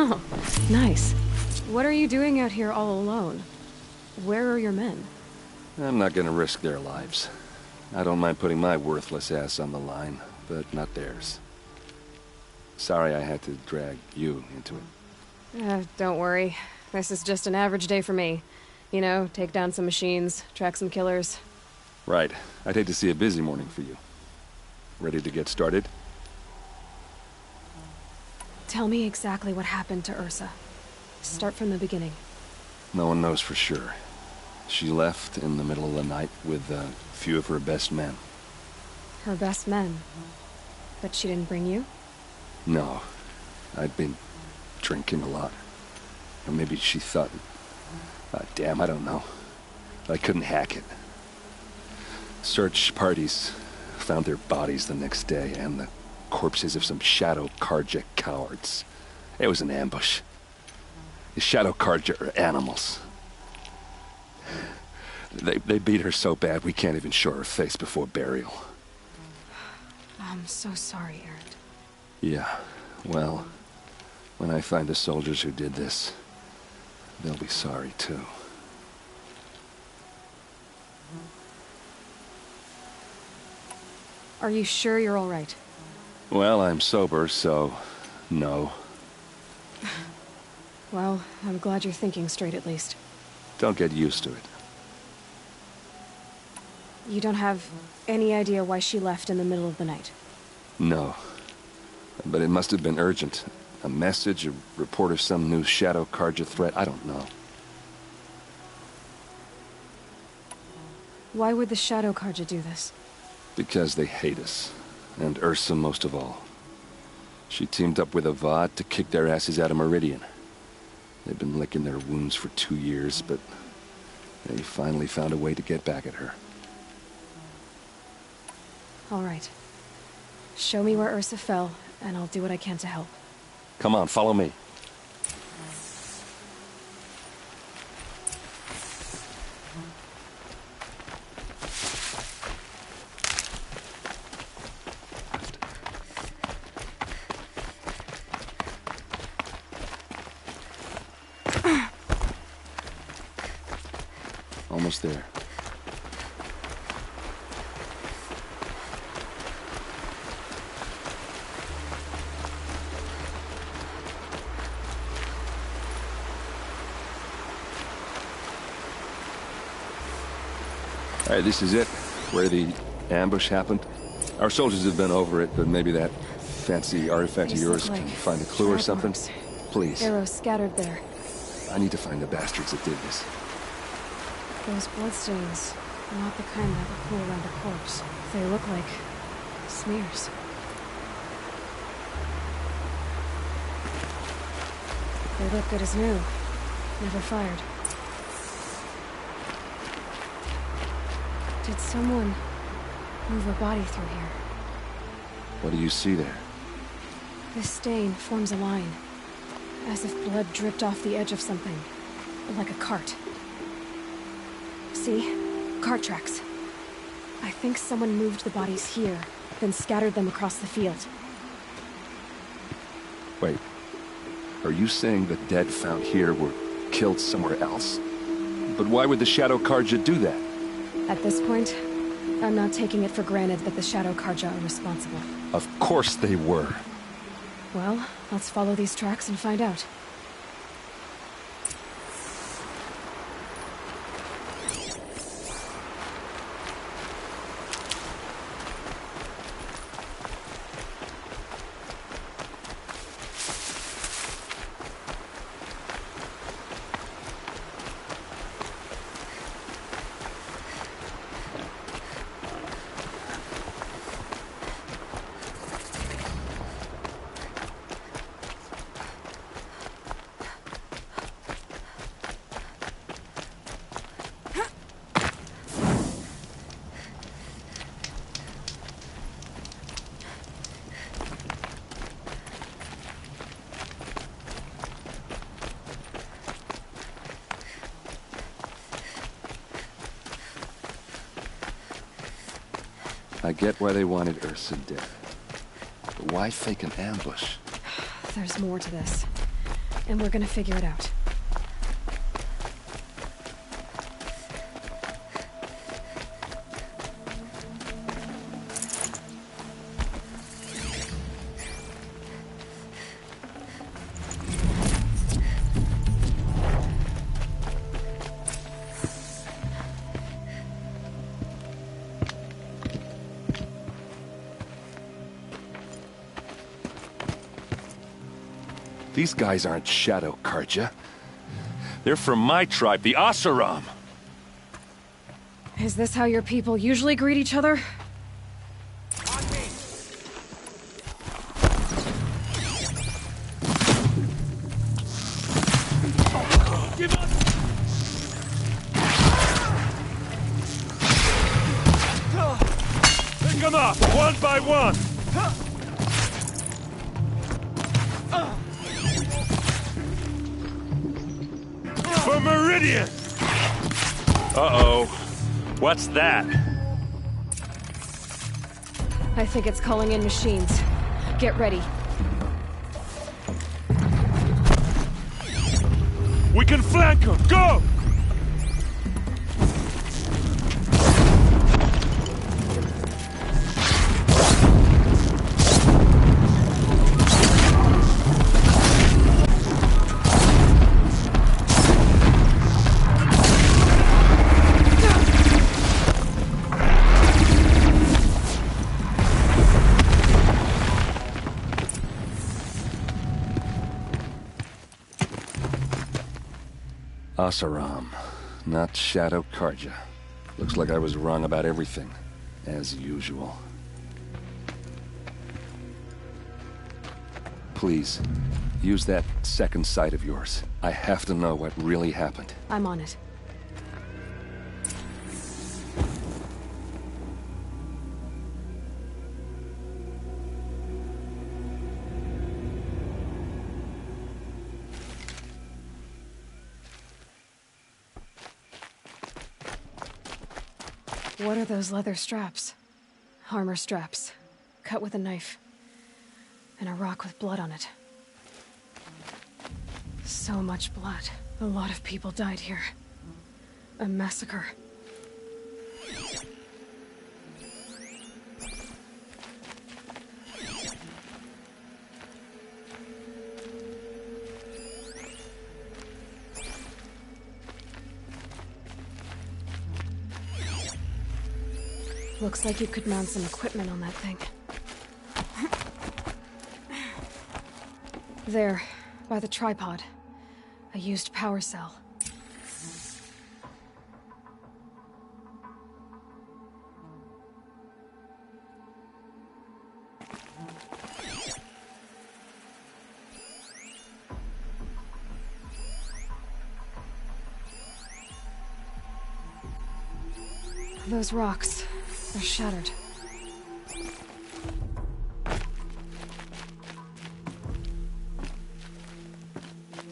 Oh, nice. What are you doing out here all alone? Where are your men? I'm not gonna risk their lives. I don't mind putting my worthless ass on the line, but not theirs. Sorry I had to drag you into it. Don't worry. This is just an average day for me. You know, take down some machines, track some killers. Right. I'd hate to see a busy morning for you. Ready to get started? Tell me exactly what happened to Ursa. Start from the beginning. No one knows for sure. She left in the middle of the night with a few of her best men. Her best men? But she didn't bring you? No. I'd been drinking a lot. Or maybe she thought... damn, I don't know. I couldn't hack it. Search parties found their bodies the next day, and the corpses of some Shadow Karja cowards. It was an ambush. The Shadow Karja are animals. They beat her so bad we can't even show her face before burial. I'm so sorry, Aaron. Yeah, well, when I find the soldiers who did this, they'll be sorry too. Are you sure you're all right? Well, I'm sober, so no. Well, I'm glad you're thinking straight at least. Don't get used to it. You don't have any idea why she left in the middle of the night? No. But it must have been urgent. A message, a report of some new Shadow Karja threat, I don't know. Why would the Shadow Karja do this? Because they hate us. And Ursa most of all. She teamed up with Avad to kick their asses out of Meridian. They've been licking their wounds for 2 years, but they finally found a way to get back at her. All right. Show me where Ursa fell, and I'll do what I can to help. Come on, follow me. Almost there. All right, this is it, where the ambush happened. Our soldiers have been over it, but maybe that fancy artifact of yours can find a clue or something. Please. Arrows scattered there. I need to find the bastards that did this. Those bloodstains are not the kind that would pool around a corpse. They look like smears. They look good as new. Never fired. Did someone move a body through here? What do you see there? This stain forms a line, as if blood dripped off the edge of something, like a cart. See? Cart tracks. I think someone moved the bodies here, then scattered them across the field. Wait. Are you saying the dead found here were killed somewhere else? But why would the Shadow Karja do that? At this point, I'm not taking it for granted that the Shadow Karja are responsible. Of course they were. Well, let's follow these tracks and find out. I get why they wanted Ursa dead. But why fake an ambush? There's more to this. and we're gonna figure it out. These guys aren't Shadow Karja. They're from my tribe, the Asaram. Is this how your people usually greet each other? Give up! Pick them up, one by one! For Meridian! Uh-oh. What's that? I think it's calling in machines. Get ready. We can flank them! Go! Asaram, not Shadow Karja. Looks like I was wrong about everything, as usual. Please, use that second sight of yours. I have to know what really happened. I'm on it. What are those leather straps? Armor straps, cut with a knife. And a rock with blood on it. So much blood. A lot of people died here. A massacre. Looks like you could mount some equipment on that thing. There, by the tripod. A used power cell. Those rocks, they're shattered.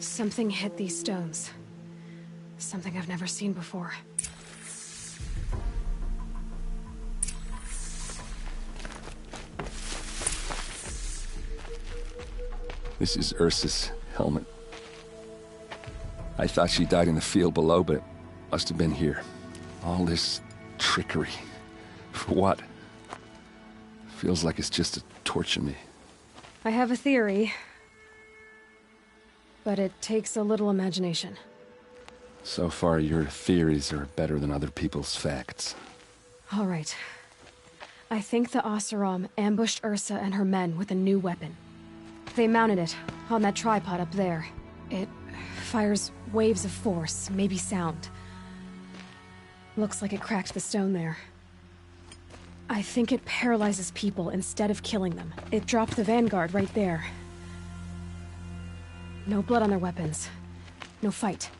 Something hit these stones. Something I've never seen before. This is Ursa's helmet. I thought she died in the field below, but it must have been here. All this trickery. For what? Feels like it's just to torture me. I have a theory. But it takes a little imagination. So far, your theories are better than other people's facts. All right. I think the Oseram ambushed Ursa and her men with a new weapon. They mounted it on that tripod up there. It fires waves of force, maybe sound. Looks like it cracked the stone there. I think it paralyzes people instead of killing them. It dropped the vanguard right there. No blood on their weapons. No fight.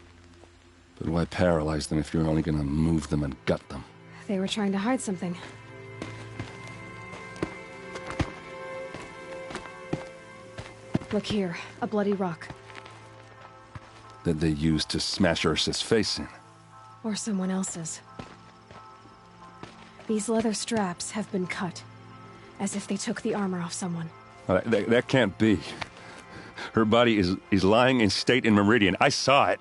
But why paralyze them if you're only gonna move them and gut them? They were trying to hide something. Look here, a bloody rock. That they used to smash Ursa's face in. Or someone else's. These leather straps have been cut, as if they took the armor off someone. That can't be. Her body is lying in state in Meridian. I saw it.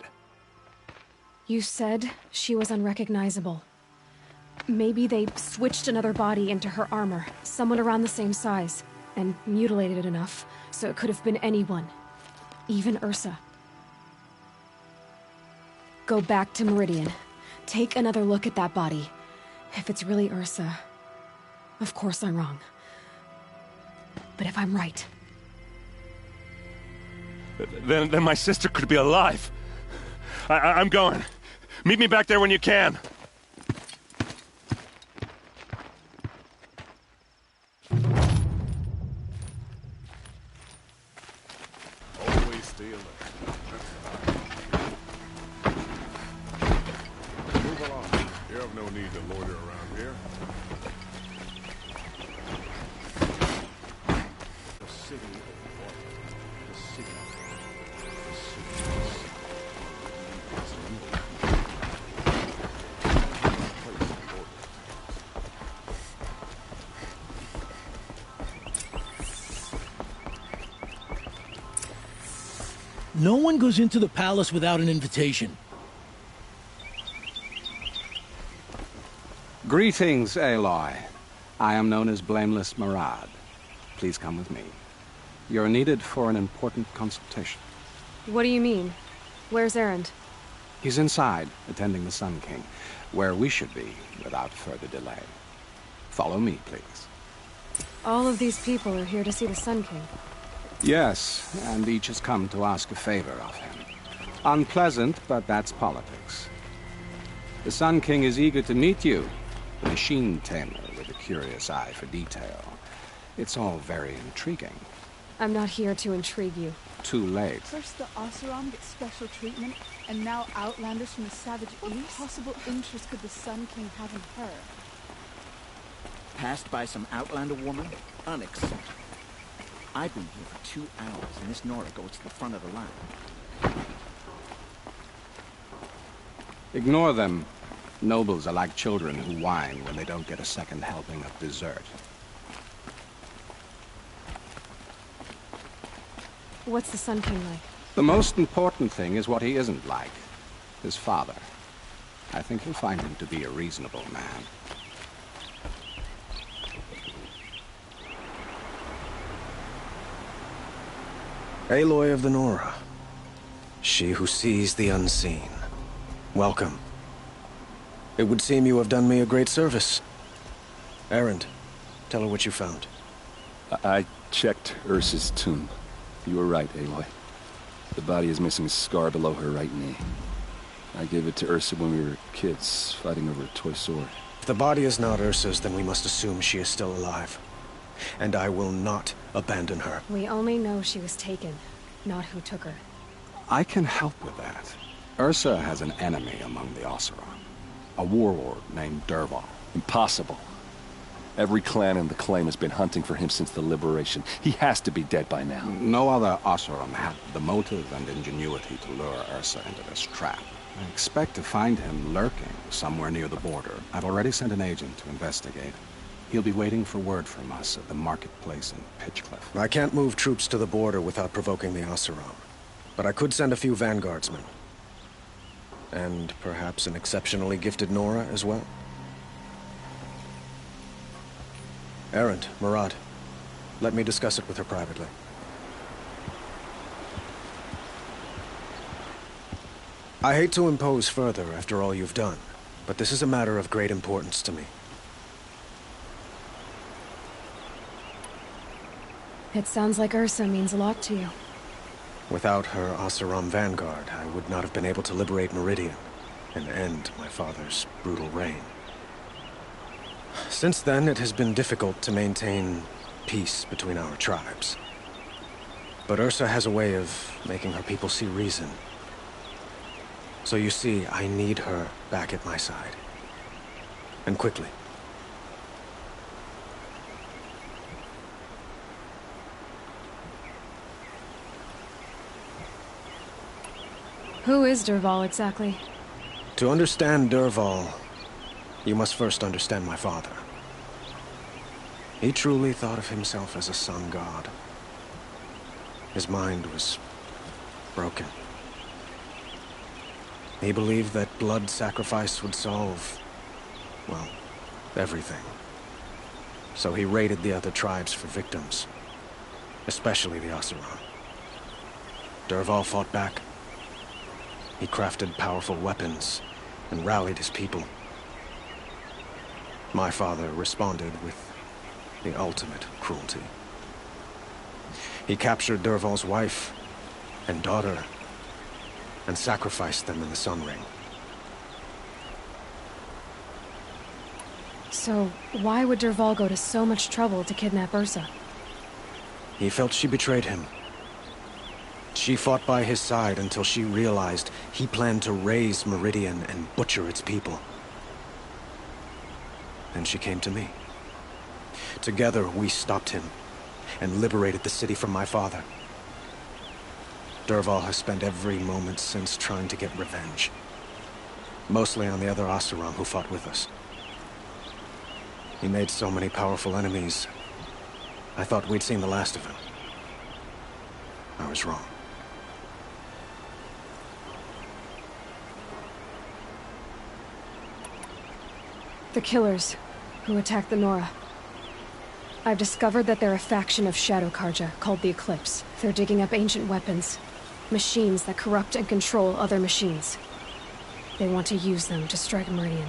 You said she was unrecognizable. Maybe they switched another body into her armor, someone around the same size, and mutilated it enough, so it could have been anyone. Even Ursa. Go back to Meridian. Take another look at that body. If it's really Ursa, of course I'm wrong. But if I'm right... Then my sister could be alive. I'm going. Meet me back there when you can. Always stay alert. Move along. You have no need to loiter around here. The city of water. The city. No one goes into the palace without an invitation. Greetings, Aloy. I am known as Blameless Marad. Please come with me. You're needed for an important consultation. What do you mean? Where's Erend? He's inside, attending the Sun King, where we should be without further delay. Follow me, please. All of these people are here to see the Sun King. Yes, and each has come to ask a favor of him. Unpleasant, but that's politics. The Sun King is eager to meet you, the machine tamer with a curious eye for detail. It's all very intriguing. I'm not here to intrigue you. Too late. First the Oseram gets special treatment, and now outlanders from the savage East? What possible interest could the Sun King have in her? Passed by some outlander woman? Unacceptable. I've been here for 2 hours, and this Nora goes to the front of the line. Ignore them. Nobles are like children who whine when they don't get a second helping of dessert. What's the Sun King like? The most important thing is what he isn't like. His father. I think you'll find him to be a reasonable man. Aloy of the Nora. She who sees the unseen. Welcome. It would seem you have done me a great service. Erend, tell her what you found. I checked Ursa's tomb. You were right, Aloy. The body is missing a scar below her right knee. I gave it to Ursa when we were kids, fighting over a toy sword. If the body is not Ursa's, then we must assume she is still alive. And I will not abandon her. We only know she was taken, not who took her. I can help with that. Ursa has an enemy among the Oseram. A warlord named Dervahl. Impossible. Every clan in the claim has been hunting for him since the liberation. He has to be dead by now. No other Oseram had the motive and ingenuity to lure Ursa into this trap. I expect to find him lurking somewhere near the border. I've already sent an agent to investigate. He'll be waiting for word from us at the marketplace in Pitchcliff. I can't move troops to the border without provoking the Oseram. But I could send a few vanguardsmen. And perhaps an exceptionally gifted Nora as well. Erend, Marad, let me discuss it with her privately. I hate to impose further after all you've done, but this is a matter of great importance to me. It sounds like Ursa means a lot to you. Without her Oseram vanguard, I would not have been able to liberate Meridian and end my father's brutal reign. Since then, it has been difficult to maintain peace between our tribes. But Ursa has a way of making her people see reason. So you see, I need her back at my side. And quickly. Who is Dervahl exactly? To understand Dervahl, you must first understand my father. He truly thought of himself as a sun god. His mind was broken. He believed that blood sacrifice would solve, well, everything. So he raided the other tribes for victims, especially the Oseram. Dervahl fought back. He crafted powerful weapons and rallied his people. My father responded with the ultimate cruelty. He captured Dervahl's wife and daughter and sacrificed them in the Sun Ring. So, why would Dervahl go to so much trouble to kidnap Ursa? He felt she betrayed him. She fought by his side until she realized he planned to raise Meridian and butcher its people. Then she came to me. Together, we stopped him and liberated the city from my father. Dervahl has spent every moment since trying to get revenge. Mostly on the other Oseram who fought with us. He made so many powerful enemies, I thought we'd seen the last of him. I was wrong. The killers who attacked the Nora. I've discovered that they're a faction of Shadow Karja called the Eclipse. They're digging up ancient weapons. Machines that corrupt and control other machines. They want to use them to strike Meridian.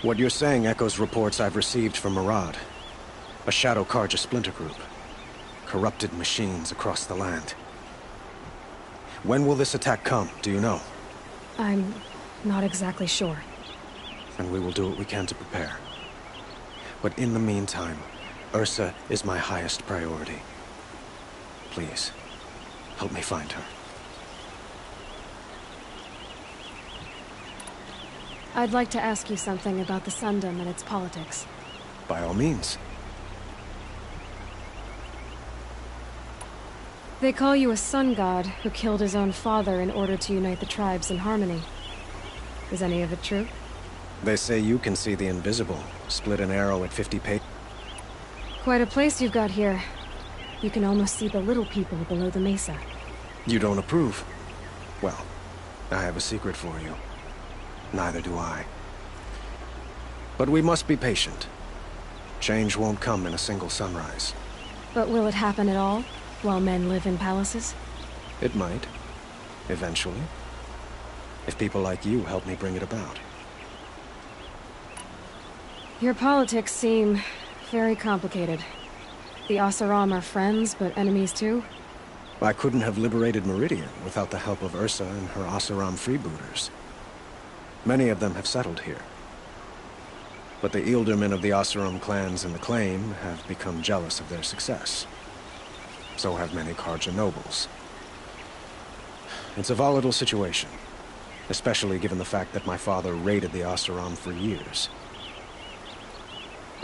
What you're saying echoes reports I've received from Murad. A Shadow Karja splinter group. Corrupted machines across the land. When will this attack come, do you know? I'm not exactly sure. And we will do what we can to prepare. But in the meantime, Ursa is my highest priority. Please, help me find her. I'd like to ask you something about the Sundom and its politics. By all means. They call you a sun god who killed his own father in order to unite the tribes in harmony. Is any of it true? They say you can see the invisible, split an arrow at 50 paces. Quite a place you've got here. You can almost see the little people below the mesa. You don't approve? Well, I have a secret for you. Neither do I. But we must be patient. Change won't come in a single sunrise. But will it happen at all, while men live in palaces? It might. Eventually. If people like you help me bring it about. Your politics seem very complicated. The Oseram are friends, but enemies too? I couldn't have liberated Meridian without the help of Ursa and her Oseram freebooters. Many of them have settled here. But the Ealdormen of the Oseram clans in the Claim have become jealous of their success. So have many Karja nobles. It's a volatile situation, especially given the fact that my father raided the Oseram for years.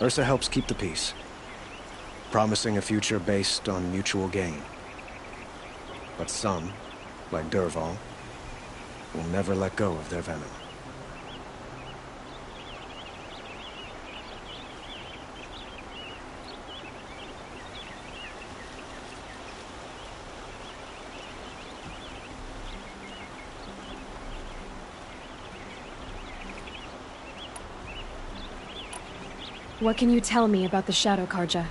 Ursa helps keep the peace, promising a future based on mutual gain. But some, like Dervahl, will never let go of their venom. What can you tell me about the Shadow Karja?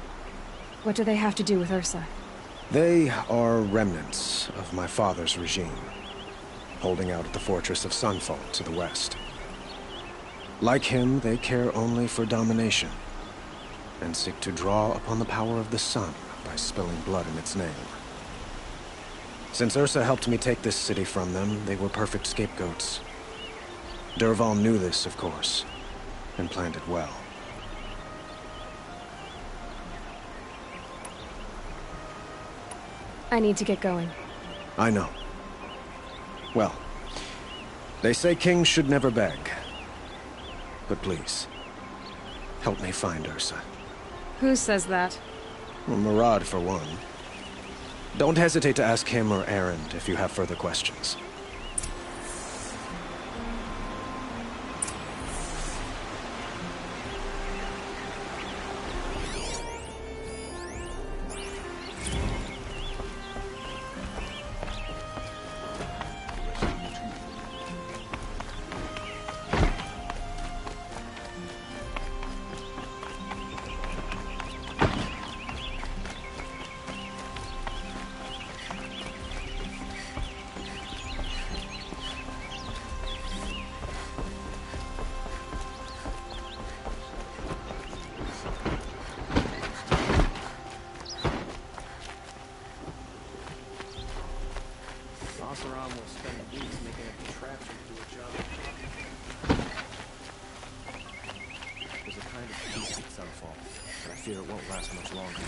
What do they have to do with Ursa? They are remnants of my father's regime, holding out at the fortress of Sunfall to the west. Like him, they care only for domination, and seek to draw upon the power of the sun by spilling blood in its name. Since Ursa helped me take this city from them, they were perfect scapegoats. Dervahl knew this, of course, and planned it well. I need to get going. I know. Well, they say kings should never beg. But please, help me find Ursa. Who says that? Well, Murad, for one. Don't hesitate to ask him or Erend if you have further questions. downfall, but I fear it won't last much longer.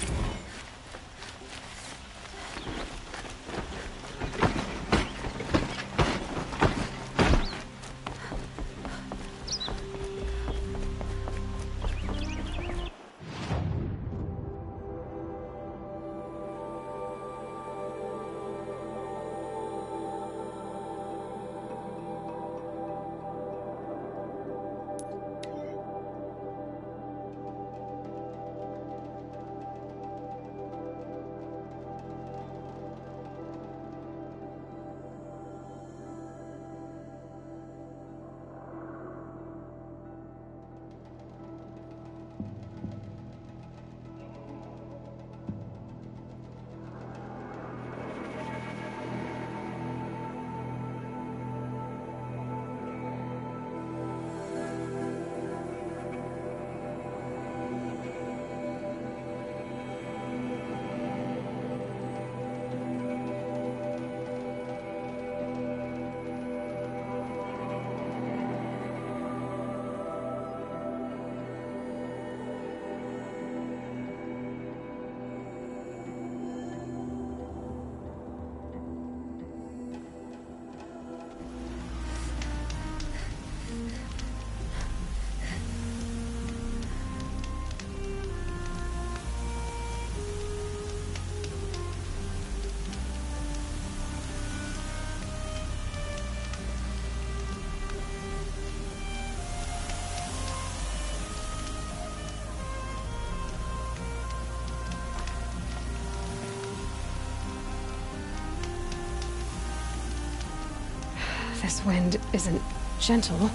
This wind isn't gentle.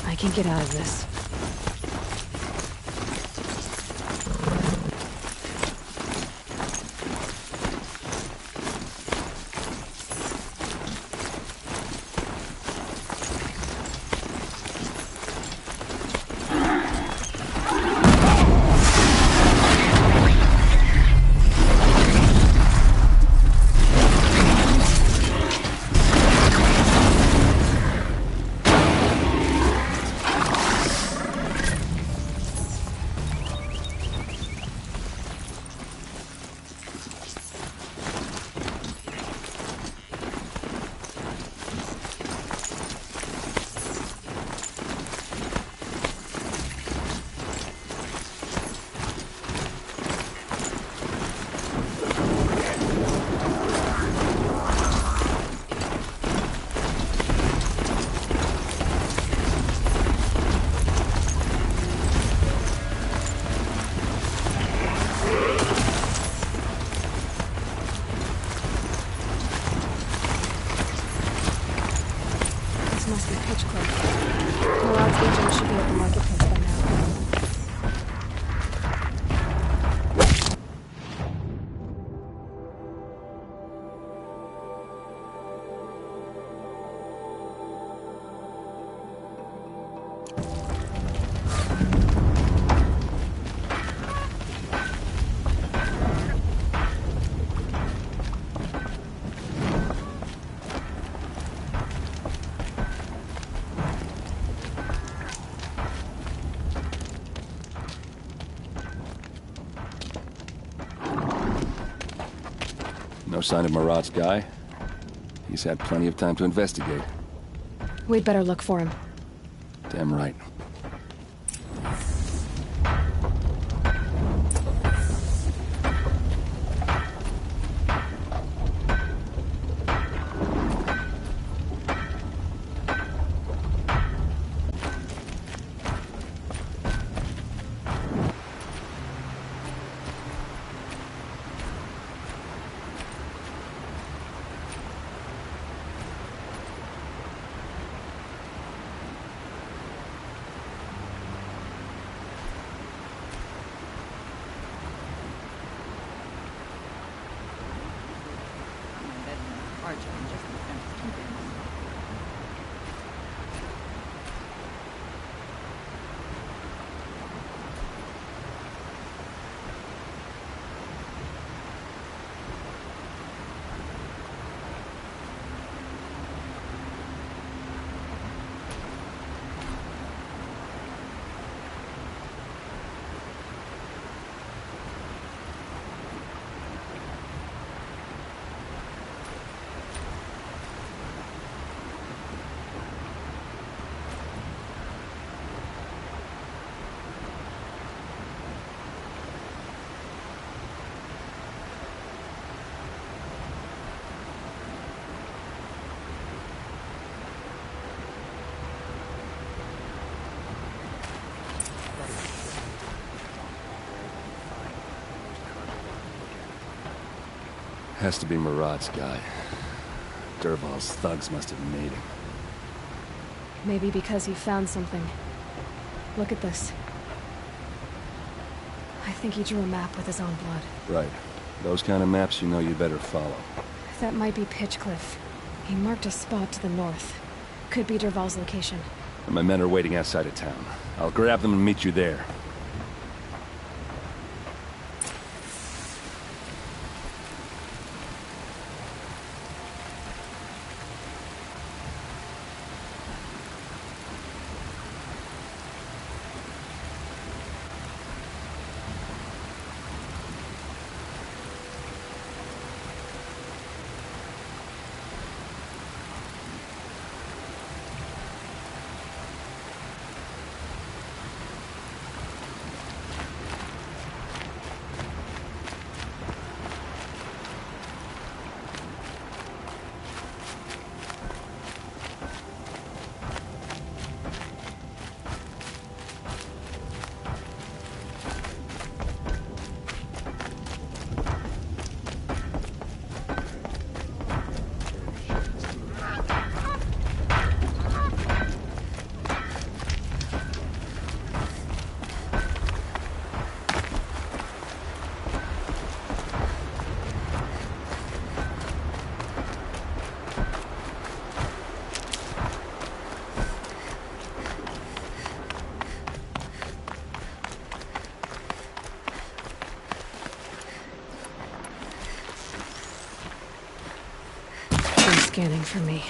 I can get out of this. Must be pitch quick. We're out Agent should be at the marketplace by now. No sign of Marat's guy. He's had plenty of time to investigate. We'd better look for him. Damn right. Has to be Marat's guy. Dervahl's thugs must have made him. Maybe because he found something. Look at this. I think he drew a map with his own blood. Right. Those kind of maps you know you better follow. That might be Pitchcliff. He marked a spot to the north. Could be Dervahl's location. My men are waiting outside of town. I'll grab them and meet you there. Scanning for me.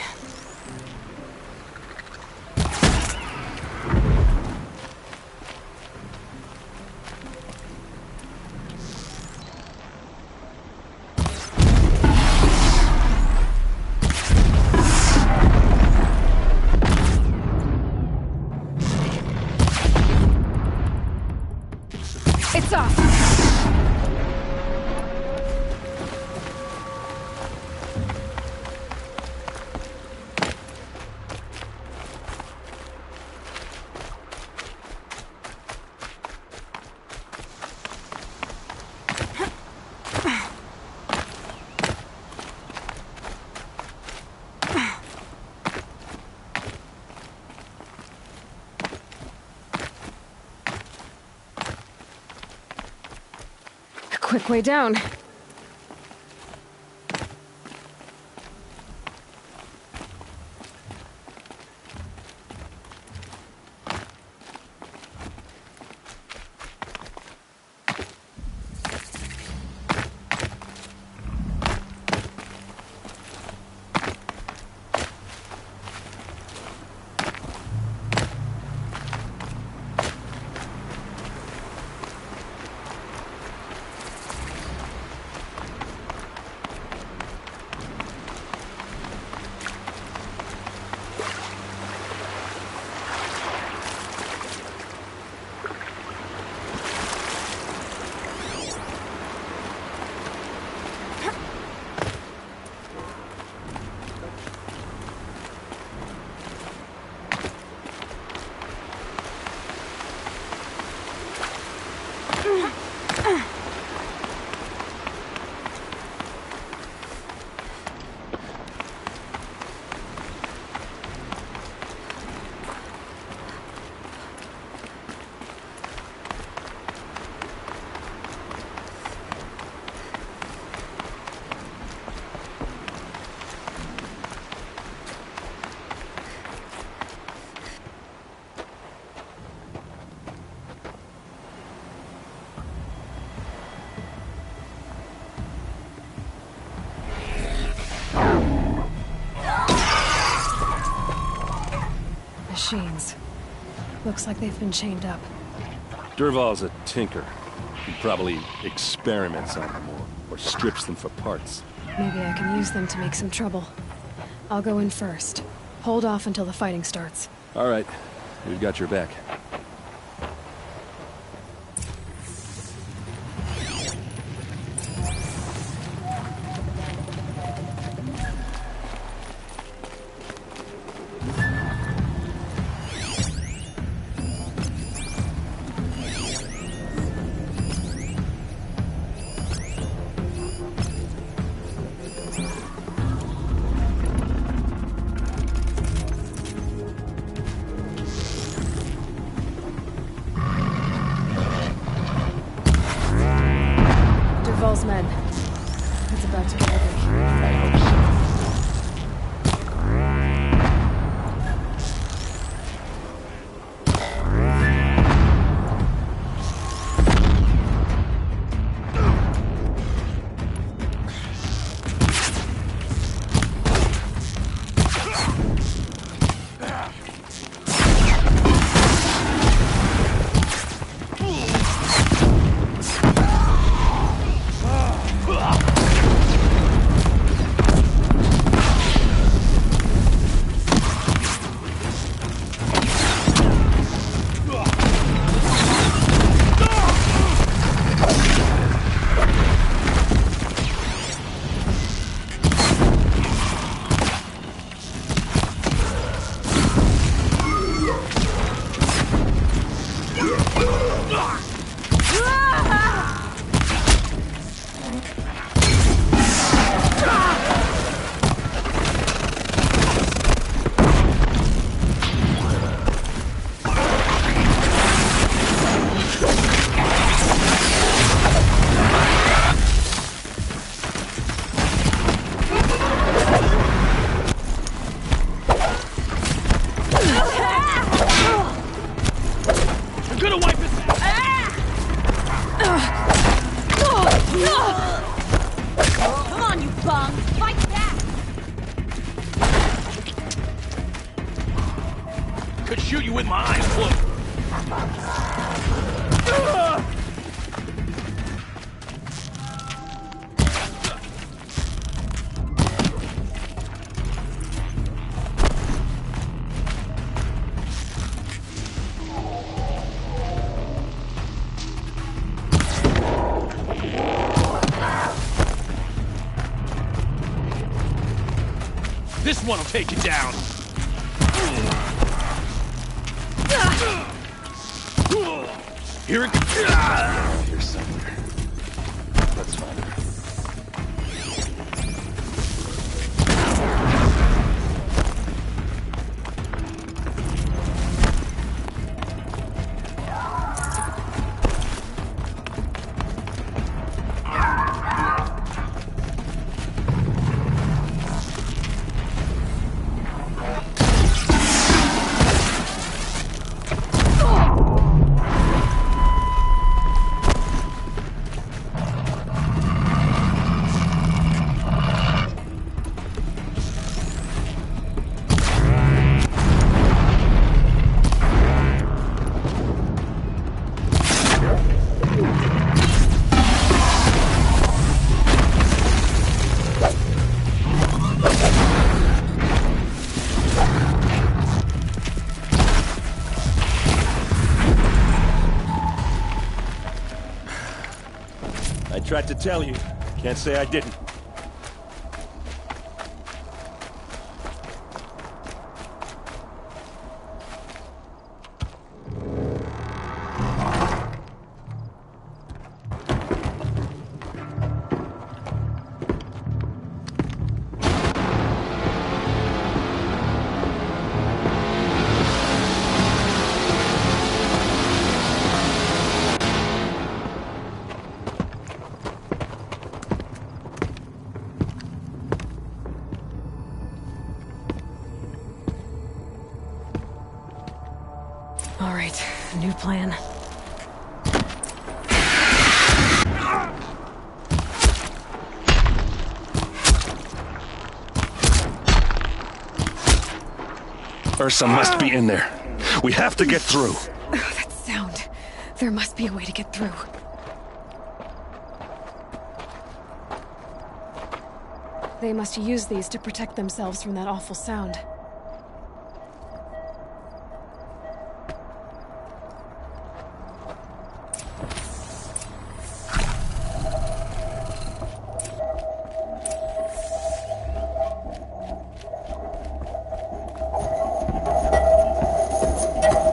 It's off! quick way down. Machines. Looks like they've been chained up. Durval's a tinker. He probably experiments on them or strips them for parts. Maybe I can use them to make some trouble. I'll go in first. Hold off until the fighting starts. All right. We've got your back. Durval's men. It's about to get ugly. I hope so. Come on, you bum! Fight back! Could shoot you with my eyes closed. This one'll take you down. Here it comes. Here somewhere. Let's find her. tried to tell you. Can't say I didn't. All right, new plan. Ursa must be in there. We have to get through. That sound. There must be a way to get through. They must use these to protect themselves from that awful sound.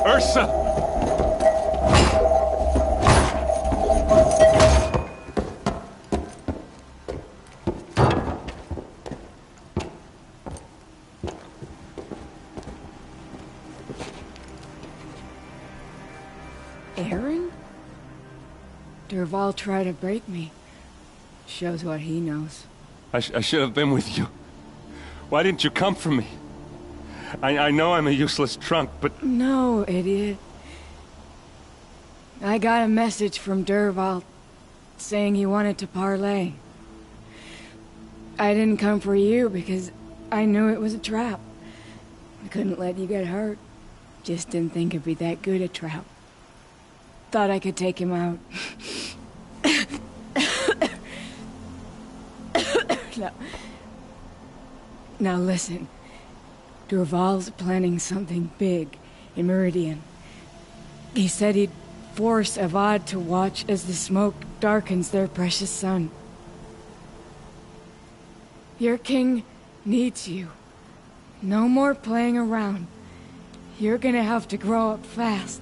Ursa! Aaron? Dervahl tried to break me. Shows what he knows. I should have been with you. Why didn't you come for me? I know I'm a useless trunk, but... No, idiot. I got a message from Dervahl saying he wanted to parlay. I didn't come for you because I knew it was a trap. I couldn't let you get hurt. Just didn't think it'd be that good a trap. Thought I could take him out. Now listen. Dervahl's planning something big in Meridian. He said he'd force Avad to watch as the smoke darkens their precious sun. Your king needs you. No more playing around. You're gonna have to grow up fast.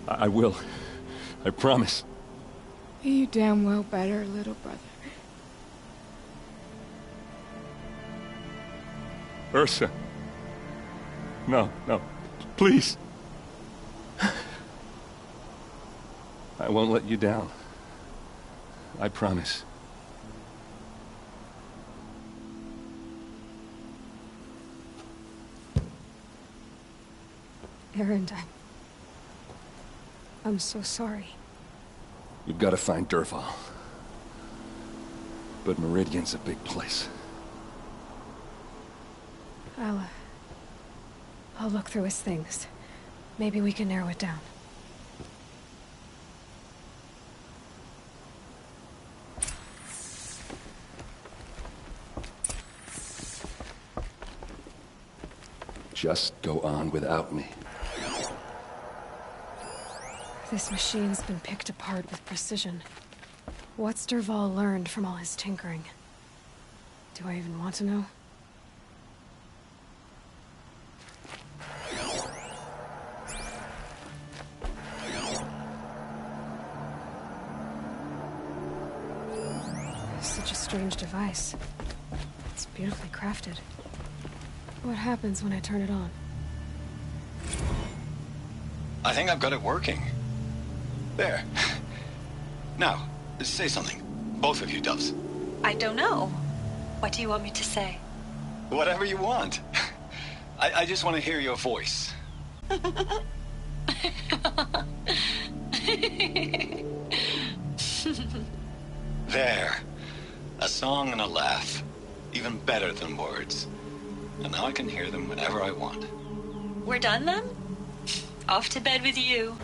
I will. I promise. You damn well better, little brother. Ursa. No, please. I won't let you down. I promise. Aaron, I'm so sorry. You've got to find Dervahl. But Meridian's a big place. I'll look through his things. Maybe we can narrow it down. Just go on without me. This machine's been picked apart with precision. What's Dervahl learned from all his tinkering? Do I even want to know? Such a strange device. It's beautifully crafted. What happens when I turn it on? I think I've got it working. There. Now, say something. Both of you, Doves. I don't know. What do you want me to say? Whatever you want. I just want to hear your voice. There. A song and a laugh. Even better than words. And now I can hear them whenever I want. We're done then? Off to bed with you.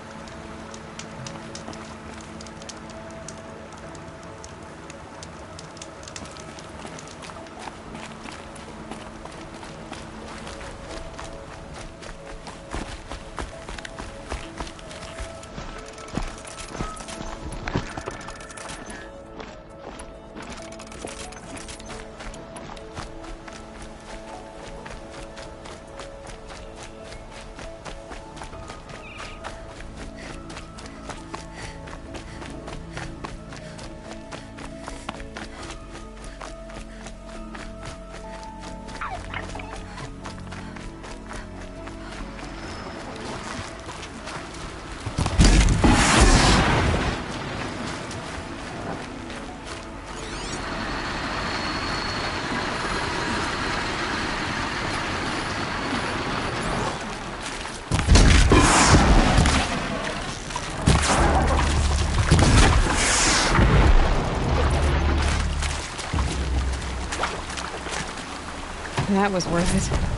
That was worth it.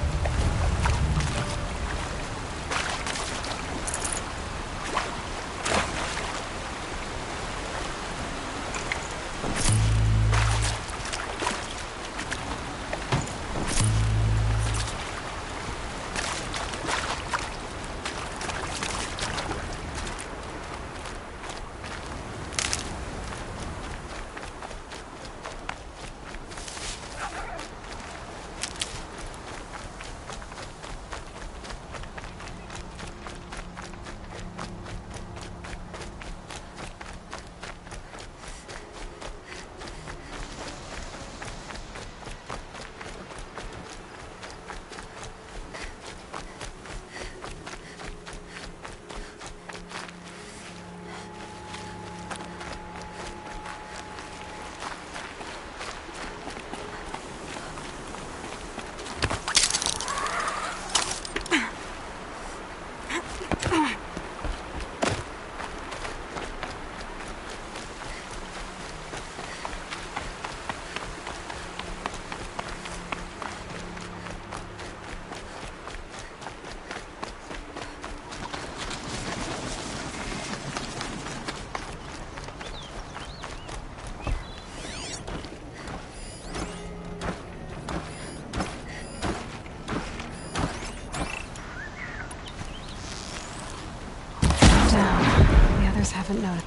Haven't noticed.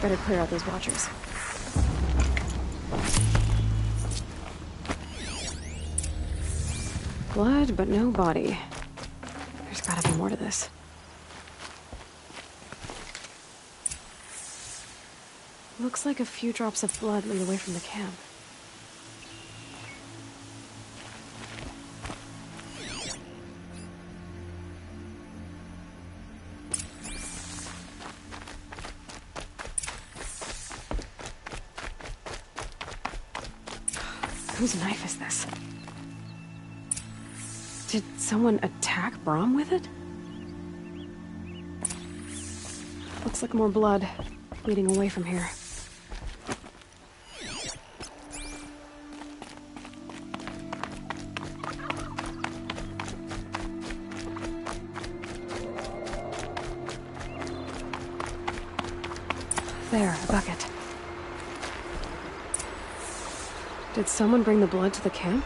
Better clear out those watchers. Blood, but no body. There's gotta be more to this. Looks like a few drops of blood lead away from the camp. Whose knife is this? Did someone attack Brom with it? Looks like more blood leading away from here. There, a bucket. Did someone bring the blood to the camp?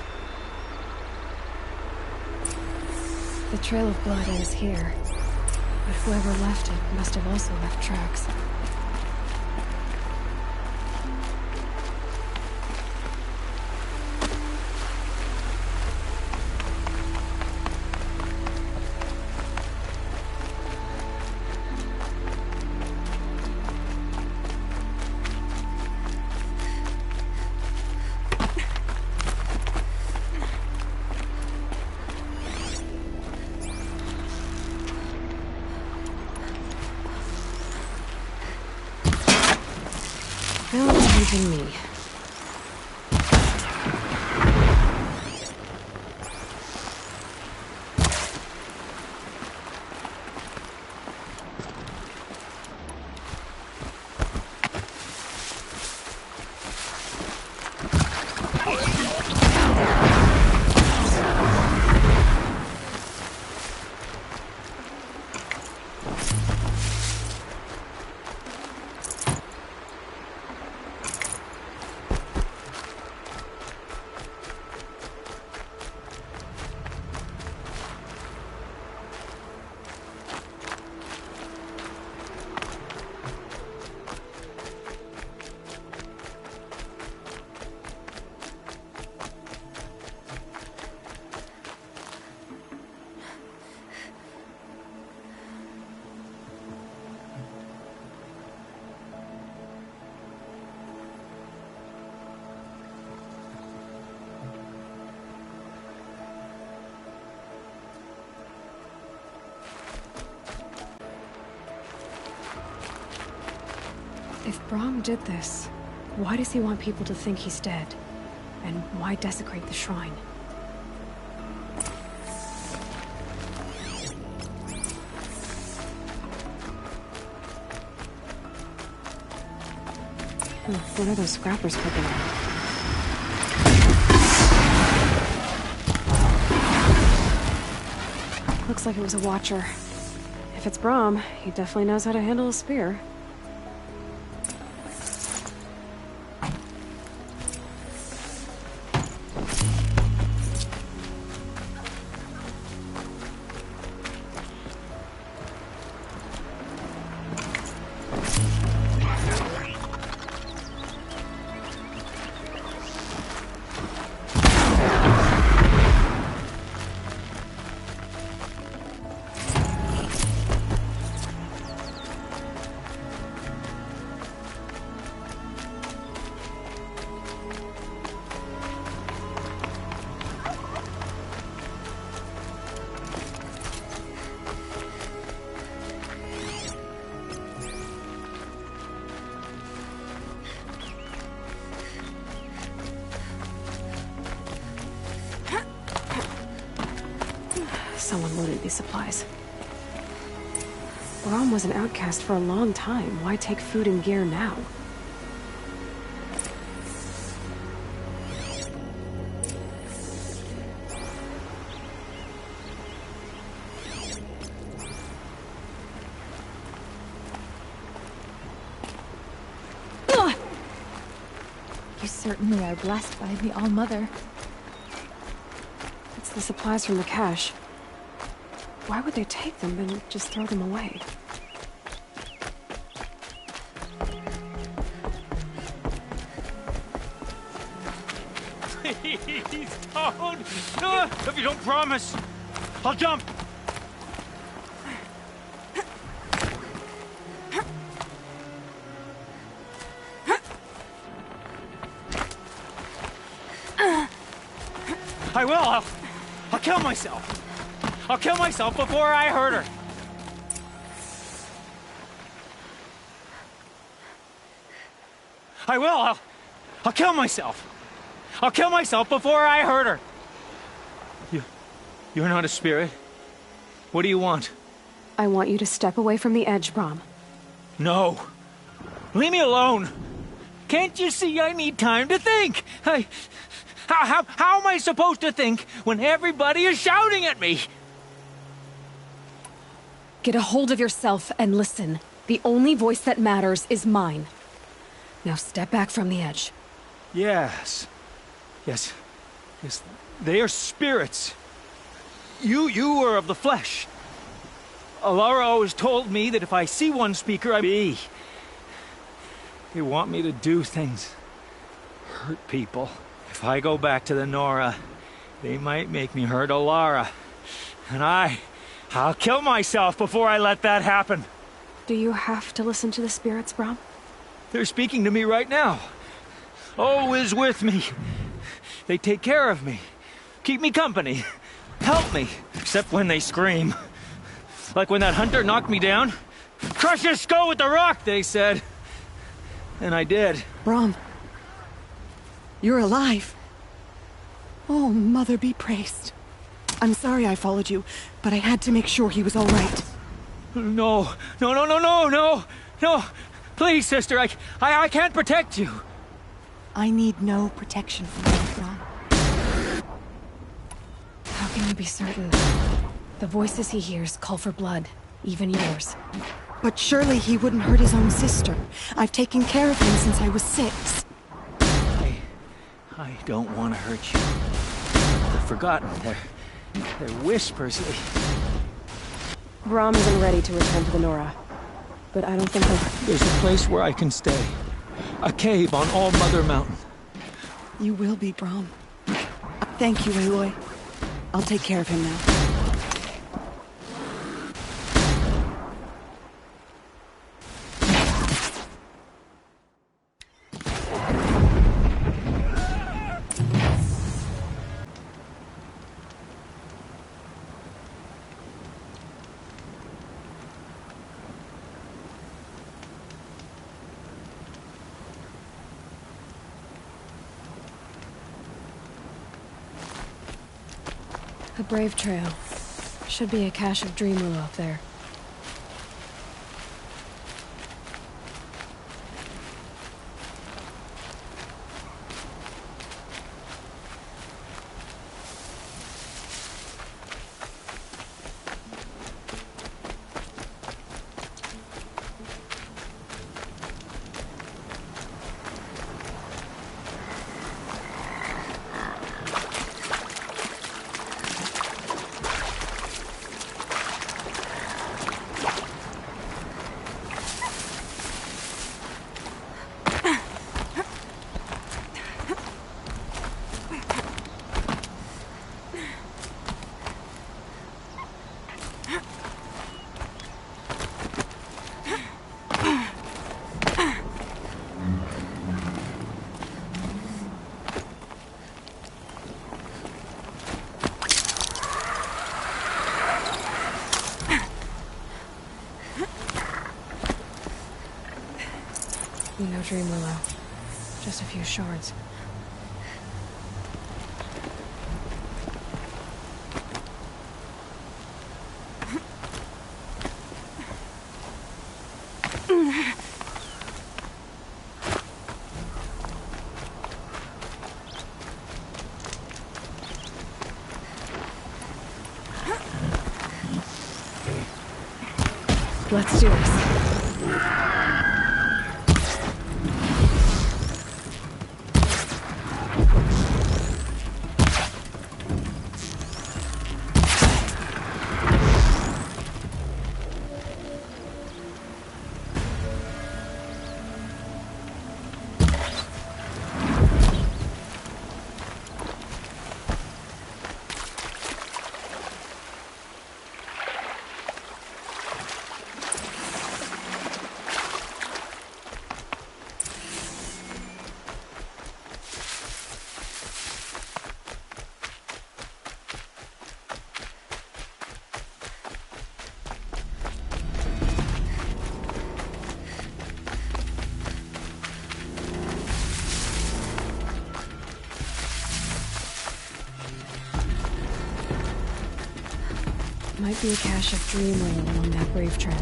The trail of blood ends here, but whoever left it must have also left tracks. Me. If Brom did this, why does he want people to think he's dead? And why desecrate the shrine? What are those scrappers cooking on? Looks like it was a watcher. If it's Brahm, he definitely knows how to handle a spear. Someone loaded these supplies. Brahm was an outcast for a long time. Why take food and gear now? You certainly are blessed by the All-Mother. It's the supplies from the cache. Why would they take them and just throw them away? Please don't! If you don't promise, I'll jump! I will! I'll kill myself! I'll kill myself before I hurt her! I will! I'll kill myself! I'll kill myself before I hurt her! You're not a spirit. What do you want? I want you to step away from the edge, Brahm. No. Leave me alone! Can't you see I need time to think? How am I supposed to think when everybody is shouting at me? Get a hold of yourself and listen. The only voice that matters is mine. Now step back from the edge. Yes. They are spirits. You are of the flesh. Alara always told me that if I see one speaker, I be. They want me to do things. Hurt people. If I go back to the Nora, they might make me hurt Alara. And I'll kill myself before I let that happen. Do you have to listen to the spirits, Brahm? They're speaking to me right now. O is with me. They take care of me. Keep me company. Help me. Except when they scream. Like when that hunter knocked me down. Crush his skull with the rock, they said. And I did. Brahm. You're alive. Oh, Mother be praised. I'm sorry I followed you, but I had to make sure he was all right. No. Please, sister, I can't protect you. I need no protection from you, Brahm. How can you be certain? The voices he hears call for blood, even yours. But surely he wouldn't hurt his own sister. I've taken care of him since I was 6. I don't want to hurt you. They're forgotten. They're whispers. Brahm isn't ready to return to the Nora. But I don't think There's a place where I can stay. A cave on All-Mother Mountain. You will be, Brahm. Thank you, Aloy. I'll take care of him now. a brave trail. Should be a cache of dream willow up there. No dream willow. Just a few shards. Let's do this. Might be a cache of dream willow along that brave trail.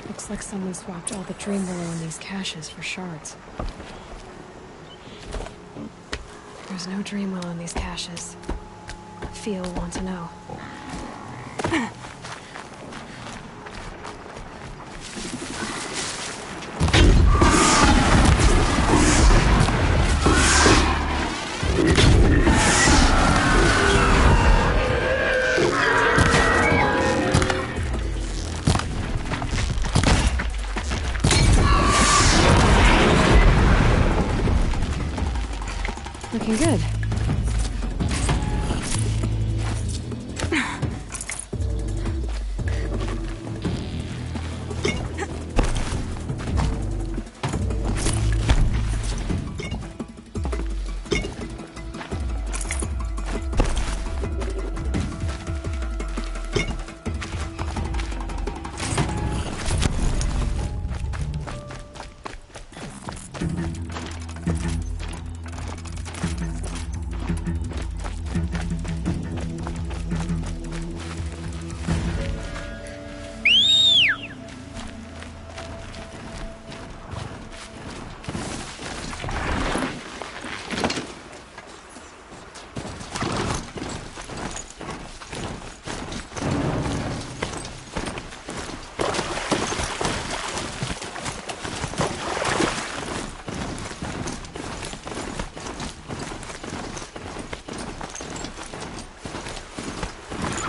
Looks like someone swapped all the dream willow in these caches for shards. There's no dream willow in these caches. Fia will want to know. Looking good.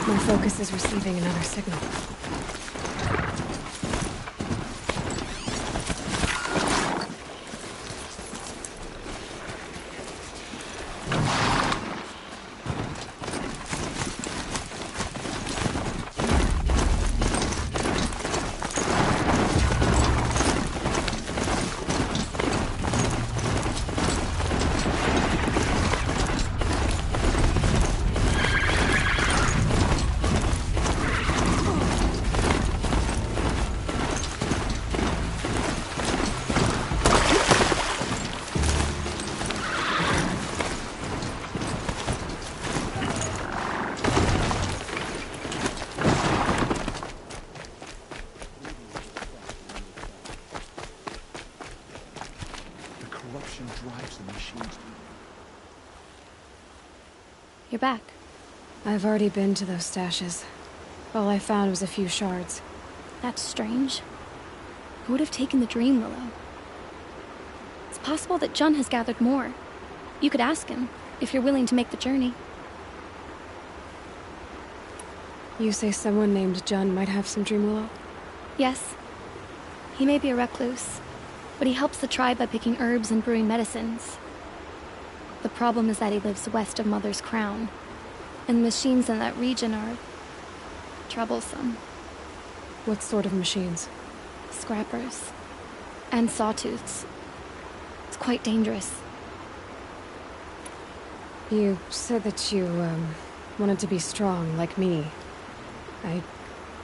My focus is receiving another signal. Drives the machines. You're back. I've already been to those stashes. All I found was a few shards. That's strange. Who would have taken the dream willow? It's possible that Jun has gathered more. You could ask him, if you're willing to make the journey. You say someone named Jun might have some dream willow? Yes. He may be a recluse, But he helps the tribe by picking herbs and brewing medicines. The problem is that he lives west of Mother's Crown, and the machines in that region are troublesome. What sort of machines? Scrappers. And sawtooths. It's quite dangerous. You said that you, wanted to be strong, like me. I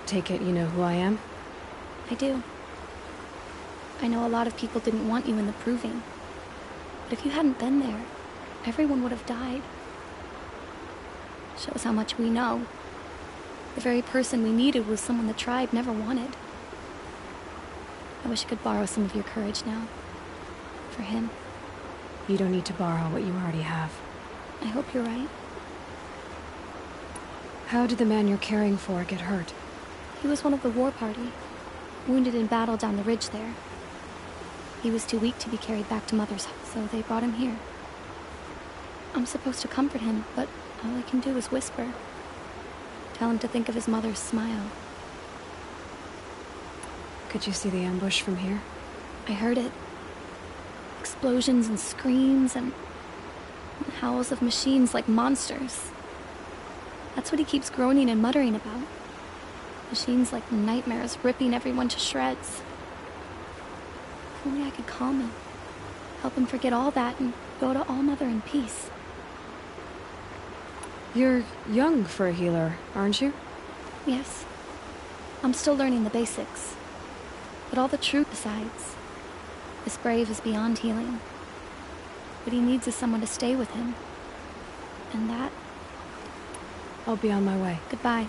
take it you know who I am? I do. I know a lot of people didn't want you in the Proving. But if you hadn't been there, everyone would have died. Shows how much we know. The very person we needed was someone the tribe never wanted. I wish I could borrow some of your courage now. For him. You don't need to borrow what you already have. I hope you're right. How did the man you're caring for get hurt? He was one of the war party. Wounded in battle down the ridge there. He was too weak to be carried back to Mother's, so they brought him here. I'm supposed to comfort him, but all I can do is whisper. Tell him to think of his mother's smile. Could you see the ambush from here? I heard it. Explosions and screams and howls of machines like monsters. That's what he keeps groaning and muttering about. Machines like nightmares ripping everyone to shreds. If only I could calm him. Help him forget all that and go to All Mother in peace. You're young for a healer, aren't you? Yes. I'm still learning the basics. But all the truth besides. This brave is beyond healing. What he needs is someone to stay with him. And that... I'll be on my way. Goodbye.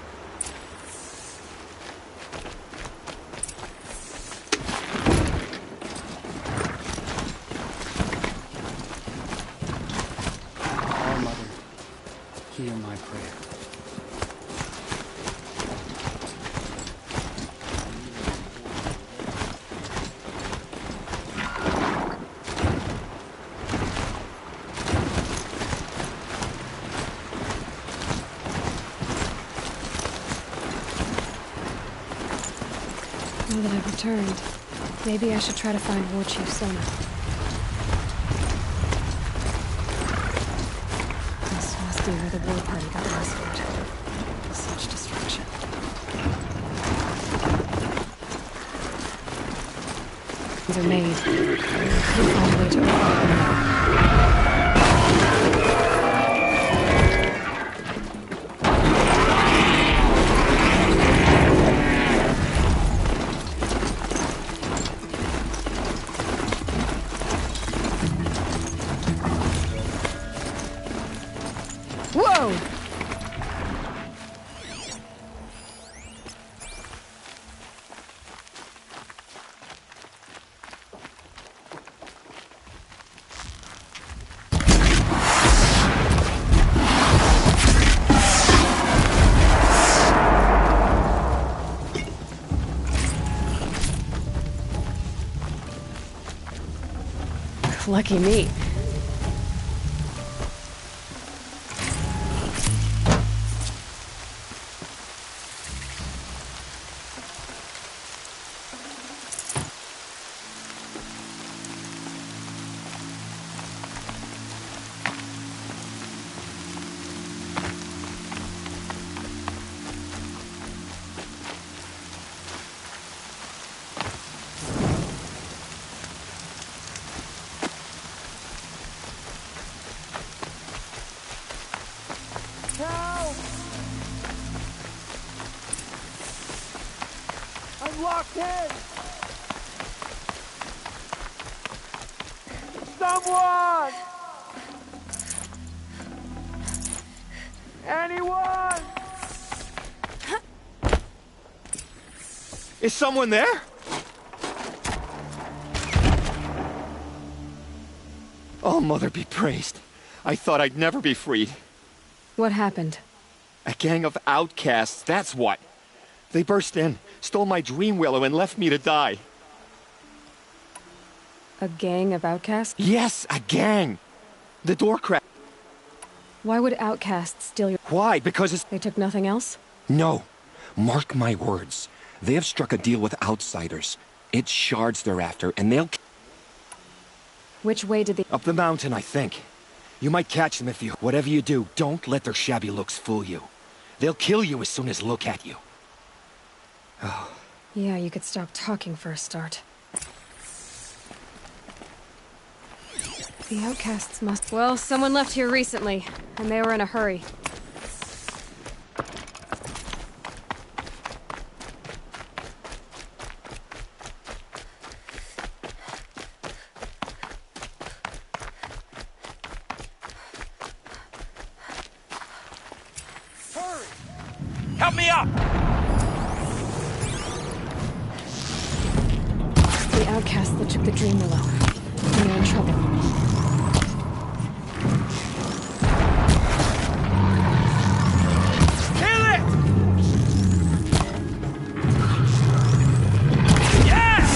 Our Mother, hear my prayer. Now that I've returned, maybe I should try to find War Chief Sona. This must be where the war party got massacred. Such destruction. These are made. I couldn't find a way to open them. Whoa! Lucky me. Help! I'm locked in! Someone! Anyone! Is someone there? Oh, Mother be praised. I thought I'd never be freed. What happened? A gang of outcasts, that's what. They burst in, stole my dream willow, and left me to die. A gang of outcasts? Yes, a gang. The door cracked. Why would outcasts steal your... Why? Because it's... They took nothing else? No. Mark my words. They have struck a deal with outsiders. It's shards they're after, and they'll... Which way did the... Up the mountain, I think. You might catch them if you... Whatever you do, don't let their shabby looks fool you. They'll kill you as soon as look at you. Oh. Yeah, you could stop talking for a start. The outcasts must... Well, someone left here recently, and they were in a hurry. Help me up! The outcasts that took the Dream Willow. They're in trouble. Kill it! Yes!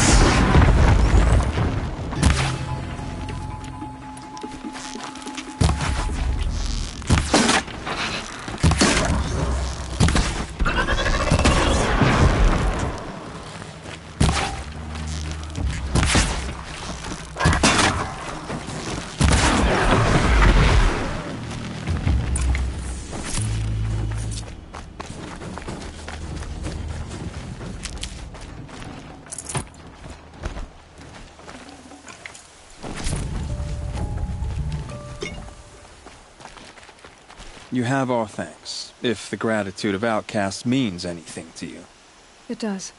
You have our thanks, if the gratitude of outcasts means anything to you. It does.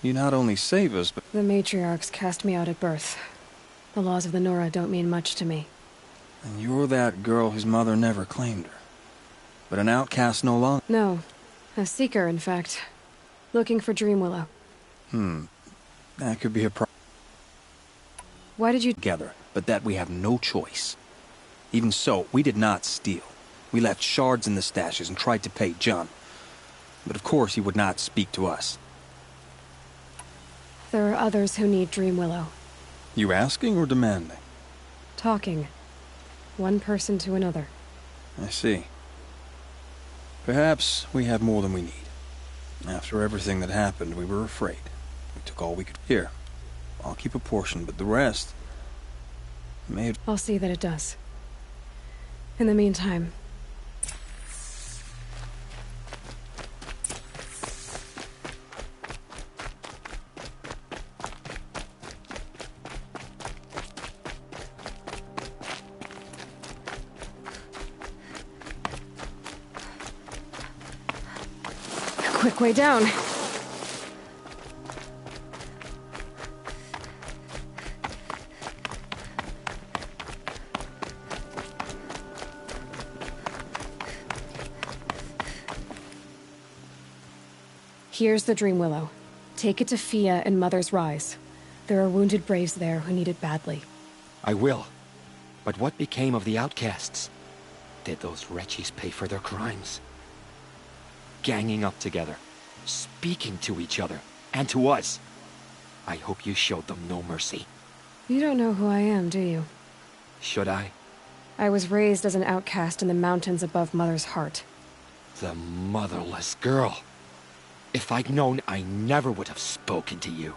You not only save us, but... The matriarchs cast me out at birth. The laws of the Nora don't mean much to me. And you're that girl whose mother never claimed her. But an outcast no longer... No. A seeker, in fact. Looking for Dream Willow. That could be a problem. Why did you... Together, but that we have no choice. Even so, we did not steal. We left shards in the stashes and tried to pay John. But of course he would not speak to us. There are others who need Dream Willow. You asking or demanding? Talking. One person to another. I see. Perhaps we have more than we need. After everything that happened, we were afraid. We took all we could. Here, I'll keep a portion, but the rest... may have... I'll see that it does. In the meantime... Quick way down. Here's the Dream Willow. Take it to Fia and Mother's Rise. There are wounded braves there who need it badly. I will. But what became of the outcasts? Did those wretches pay for their crimes? Ganging up together, speaking to each other, and to us. I hope you showed them no mercy. You don't know who I am, do you? Should I? I was raised as an outcast in the mountains above Mother's heart. The motherless girl. If I'd known, I never would have spoken to you.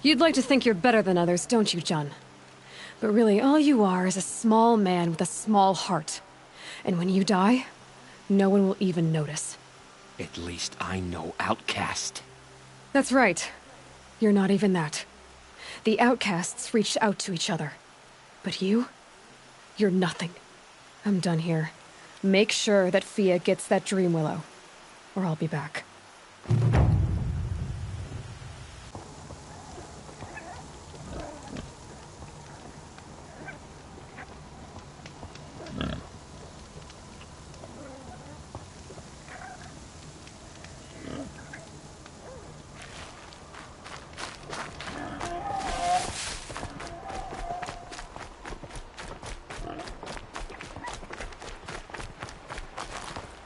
You'd like to think you're better than others, don't you, John? But really, all you are is a small man with a small heart. And when you die, no one will even notice. At least I know outcast. That's right. You're not even that. The outcasts reached out to each other. But you're nothing. I'm done here. Make sure that Fia gets that Dream Willow, or I'll be back.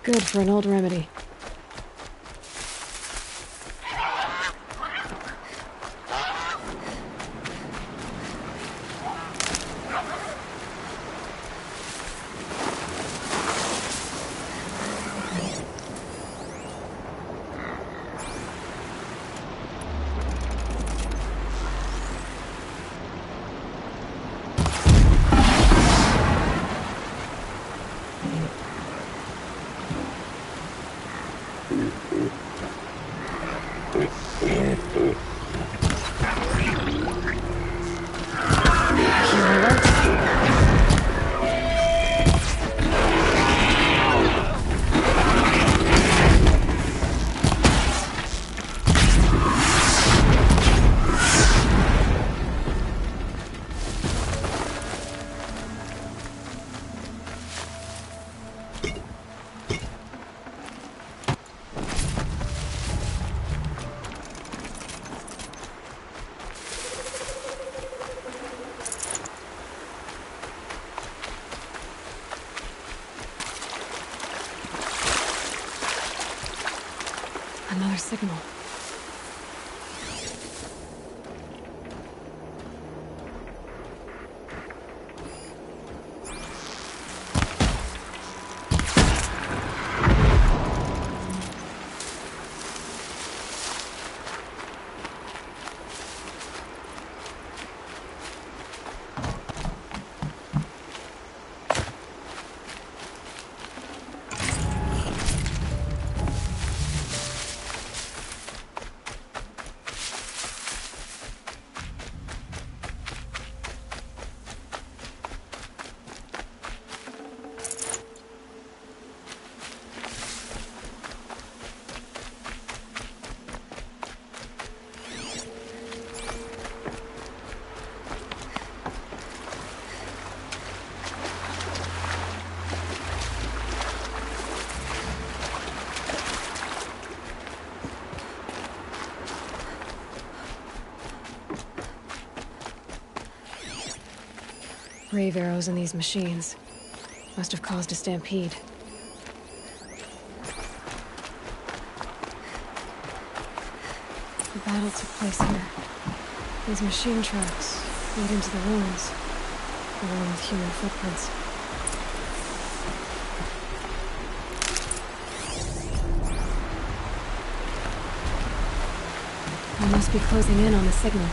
Good for an old remedy. signal. Brave arrows in these machines. Must have caused a stampede. The battle took place here. These machine tracks lead into the ruins, along with human footprints. We must be closing in on the signal.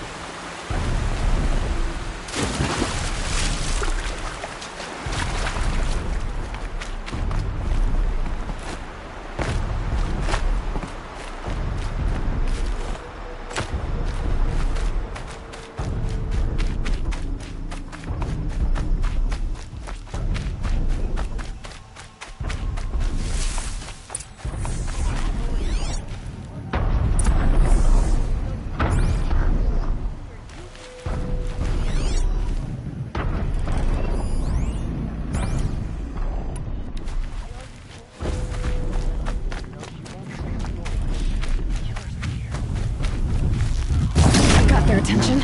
Their attention.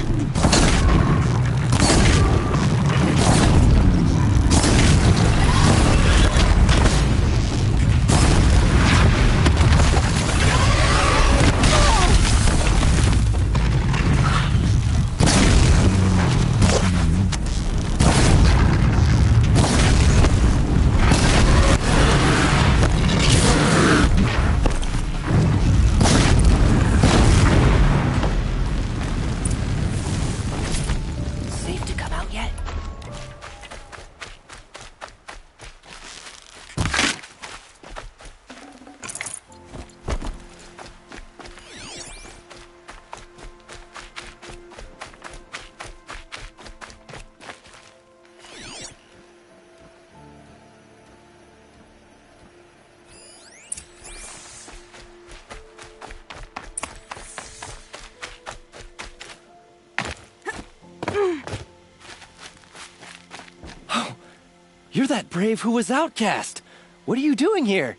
You're that brave who was outcast! What are you doing here?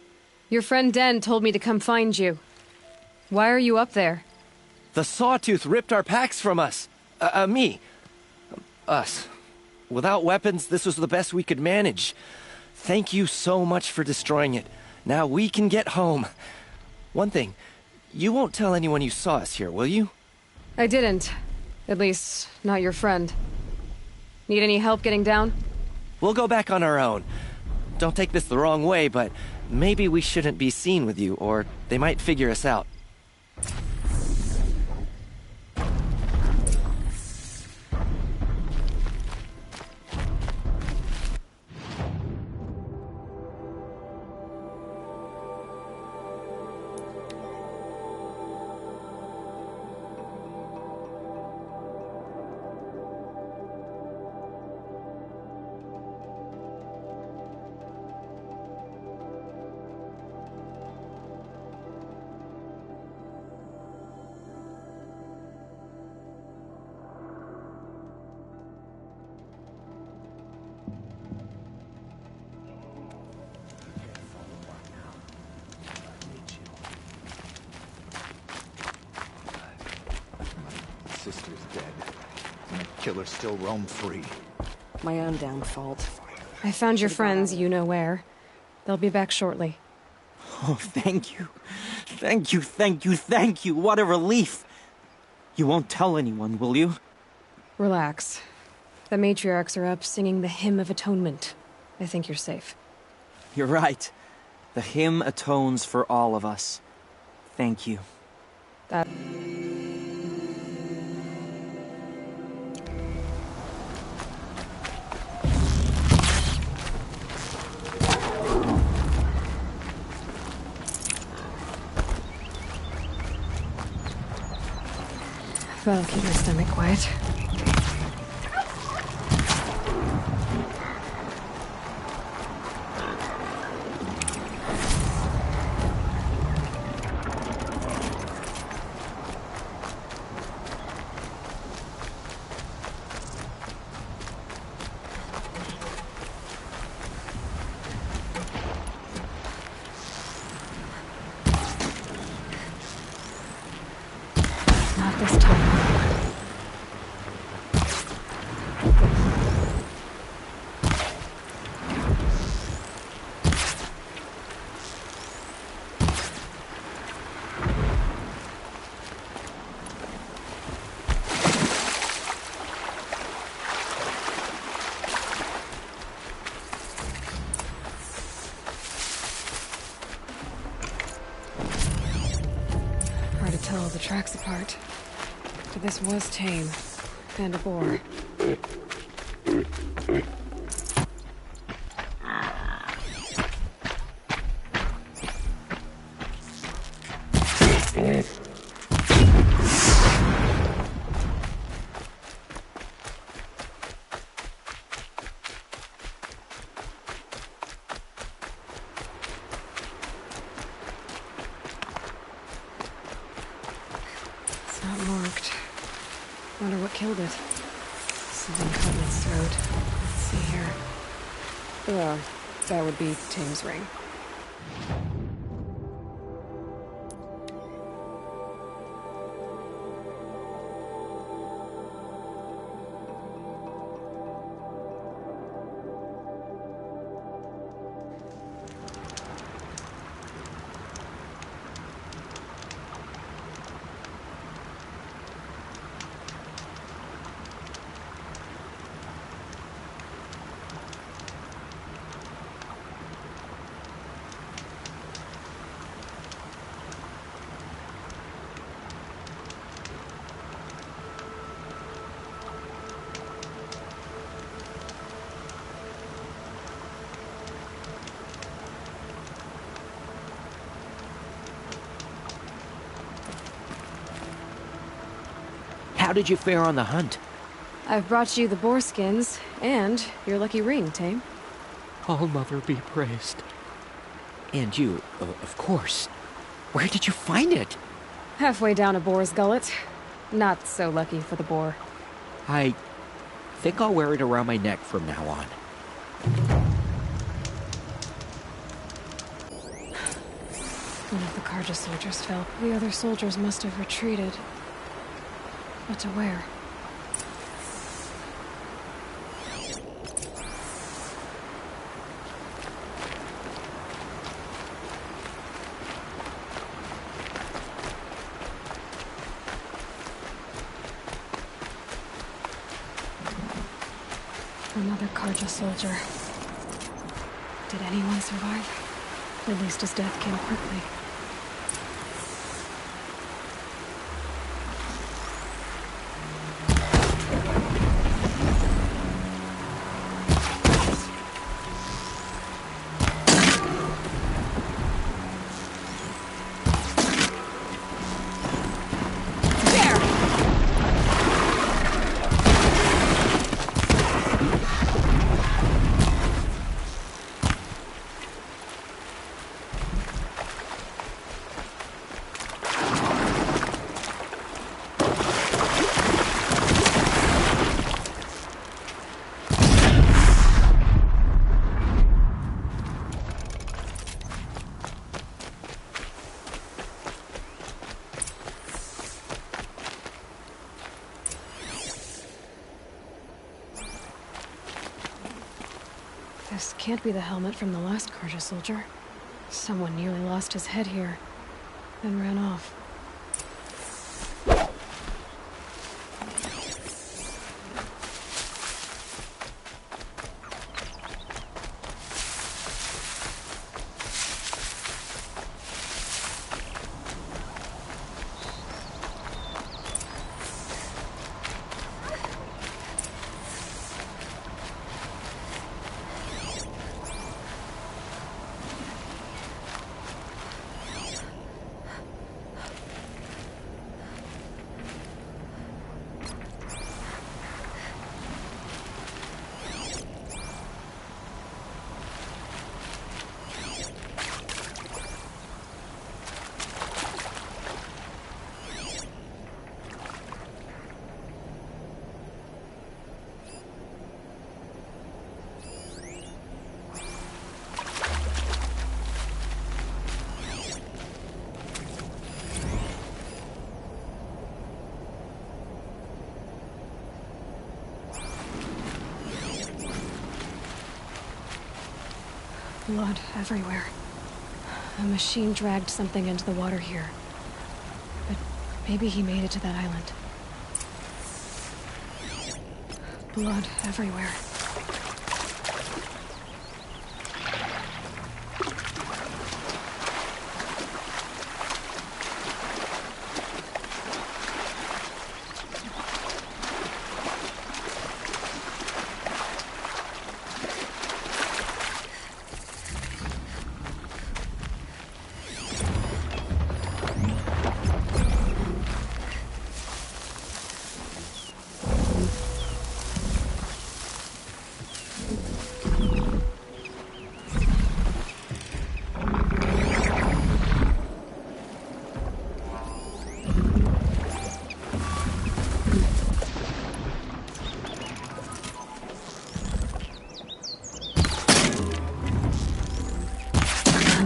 Your friend Den told me to come find you. Why are you up there? The Sawtooth ripped our packs from us. Me. Us. Without weapons, this was the best we could manage. Thank you so much for destroying it. Now we can get home. One thing, you won't tell anyone you saw us here, will you? I didn't. At least, not your friend. Need any help getting down? We'll go back on our own. Don't take this the wrong way, but maybe we shouldn't be seen with you, or they might figure us out. Sister's dead, and the killers still roam free. My own damn fault. I found your friends, you know where. They'll be back shortly. Oh, thank you. Thank you, thank you, thank you. What a relief. You won't tell anyone, will you? Relax. The matriarchs are up singing the Hymn of Atonement. I think you're safe. You're right. The hymn atones for all of us. Thank you. That... That'll keep my stomach quiet. Not this time. Hard to tell the tracks apart. But this was tame. And a boar. It's not marked. Wonder what killed it. Something caught in its throat. Let's see here. That would be Tim's ring. How did you fare on the hunt? I've brought you the boar skins, and your lucky ring, Tame. All Mother be praised. And you, of course. Where did you find it? Halfway down a boar's gullet. Not so lucky for the boar. I think I'll wear it around my neck from now on. One of the Karja soldiers fell. The other soldiers must have retreated. What to wear? Another Karja soldier. Did anyone survive? At least his death came quickly. This can't be the helmet from the last Karja soldier. Someone nearly lost his head here. and ran off. Blood everywhere. A machine dragged something into the water here. But maybe he made it to that island. Blood everywhere.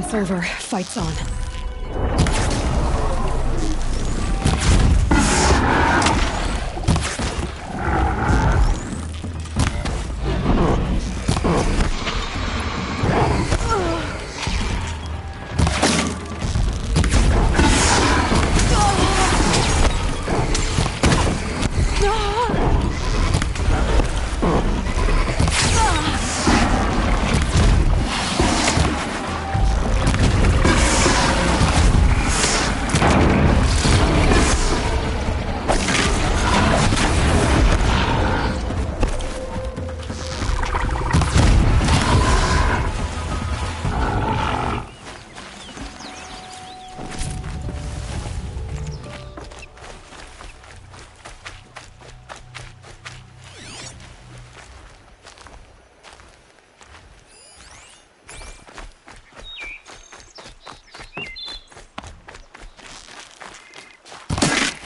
It's over. Fight's on.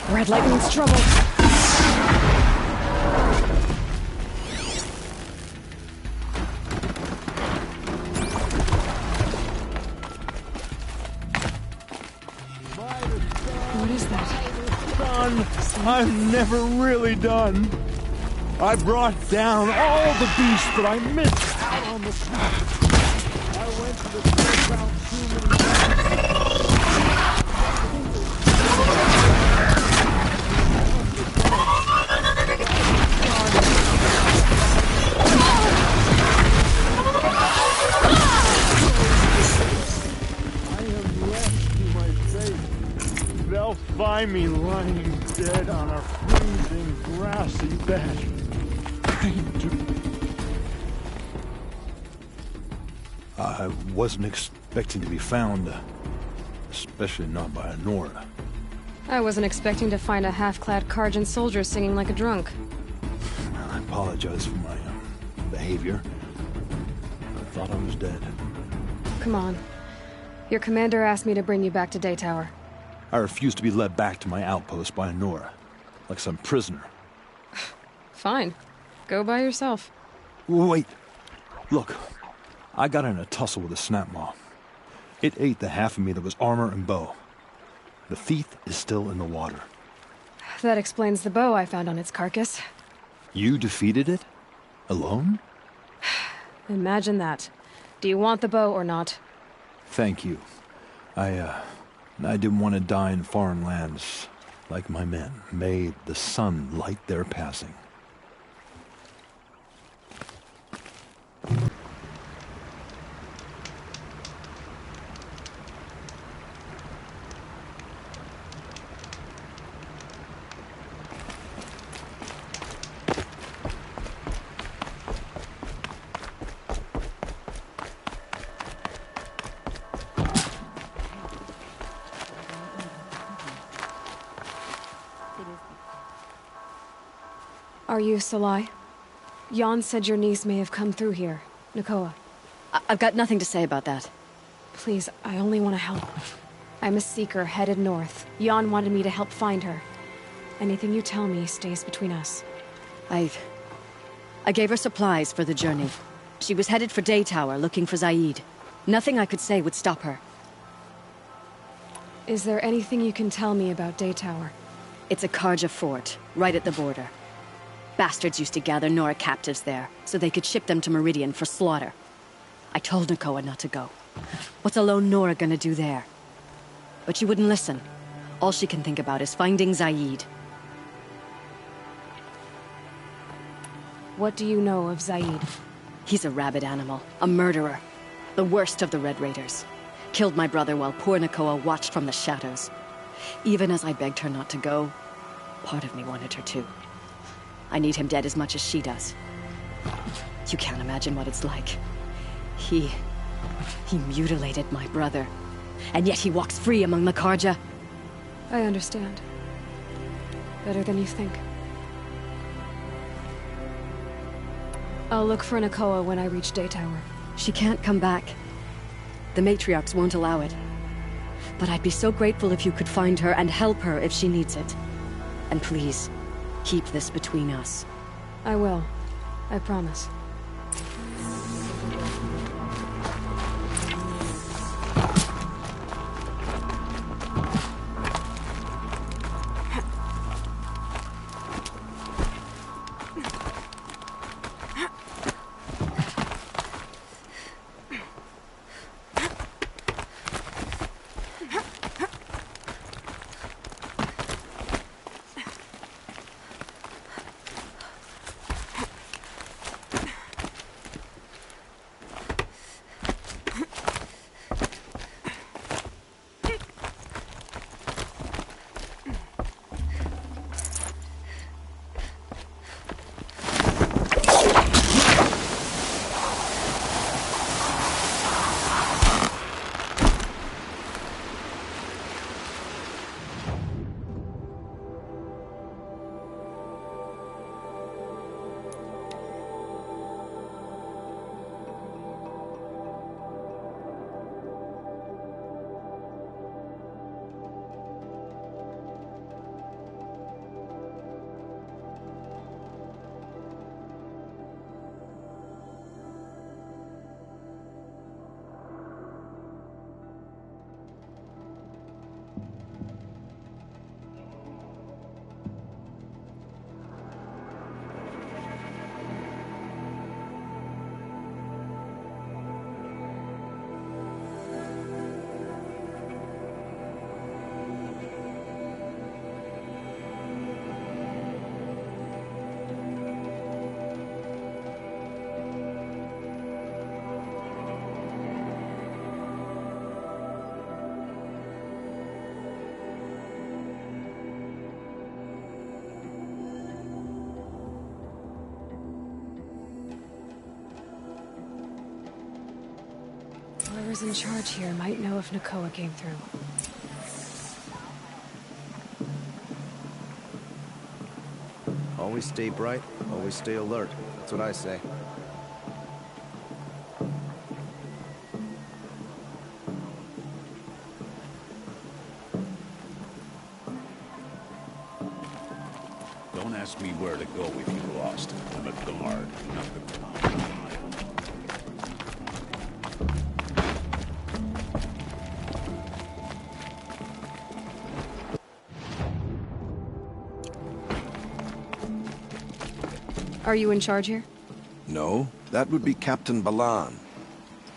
Red Lightning's trouble. What is that? Done. I'm never really done. I brought down all the beasts, but I missed out on the path. I went to the playground too many times. They'll find me lying dead on a freezing grassy bed. I wasn't expecting to be found, especially not by Nora. I wasn't expecting to find a half-clad Karjan soldier singing like a drunk. I apologize for my behavior. I thought I was dead. Come on. Your commander asked me to bring you back to Day Tower. I refused to be led back to my outpost by Nora, like some prisoner. Fine. Go by yourself. Wait. Look, I got in a tussle with a snapmaw. It ate the half of me that was armor and bow. The thief is still in the water. That explains the bow I found on its carcass. You defeated it? Alone? Imagine that. Do you want the bow or not? Thank you. I And I didn't want to die in foreign lands like my men. May the sun light their passing. Are you Salai? Jan said your niece may have come through here. Nakoa. I've got nothing to say about that. Please, I only want to help. I'm a seeker headed north. Jan wanted me to help find her. Anything you tell me stays between us. I gave her supplies for the journey. She was headed for Daytower, looking for Zaid. Nothing I could say would stop her. Is there anything you can tell me about Daytower? It's a Karja fort, right at the border. Bastards used to gather Nora captives there, so they could ship them to Meridian for slaughter. I told Nakoa not to go. What's a lone Nora gonna do there? But she wouldn't listen. All she can think about is finding Zaid. What do you know of Zaid? He's a rabid animal, a murderer. The worst of the Red Raiders. Killed my brother while poor Nakoa watched from the shadows. Even as I begged her not to go, part of me wanted her to. I need him dead as much as she does. You can't imagine what it's like. He mutilated my brother. And yet he walks free among the Karja. I understand. Better than you think. I'll look for Nakoa when I reach Daytower. She can't come back. The matriarchs won't allow it. But I'd be so grateful if you could find her and help her if she needs it. And please, keep this between us. I will. I promise. Whoever's in charge here might know if Nakoa came through. Always stay bright, always stay alert. That's what I say. Don't ask me where to go if you're lost. I'm a guard, not the command. Are you in charge here? No, that would be Captain Balan.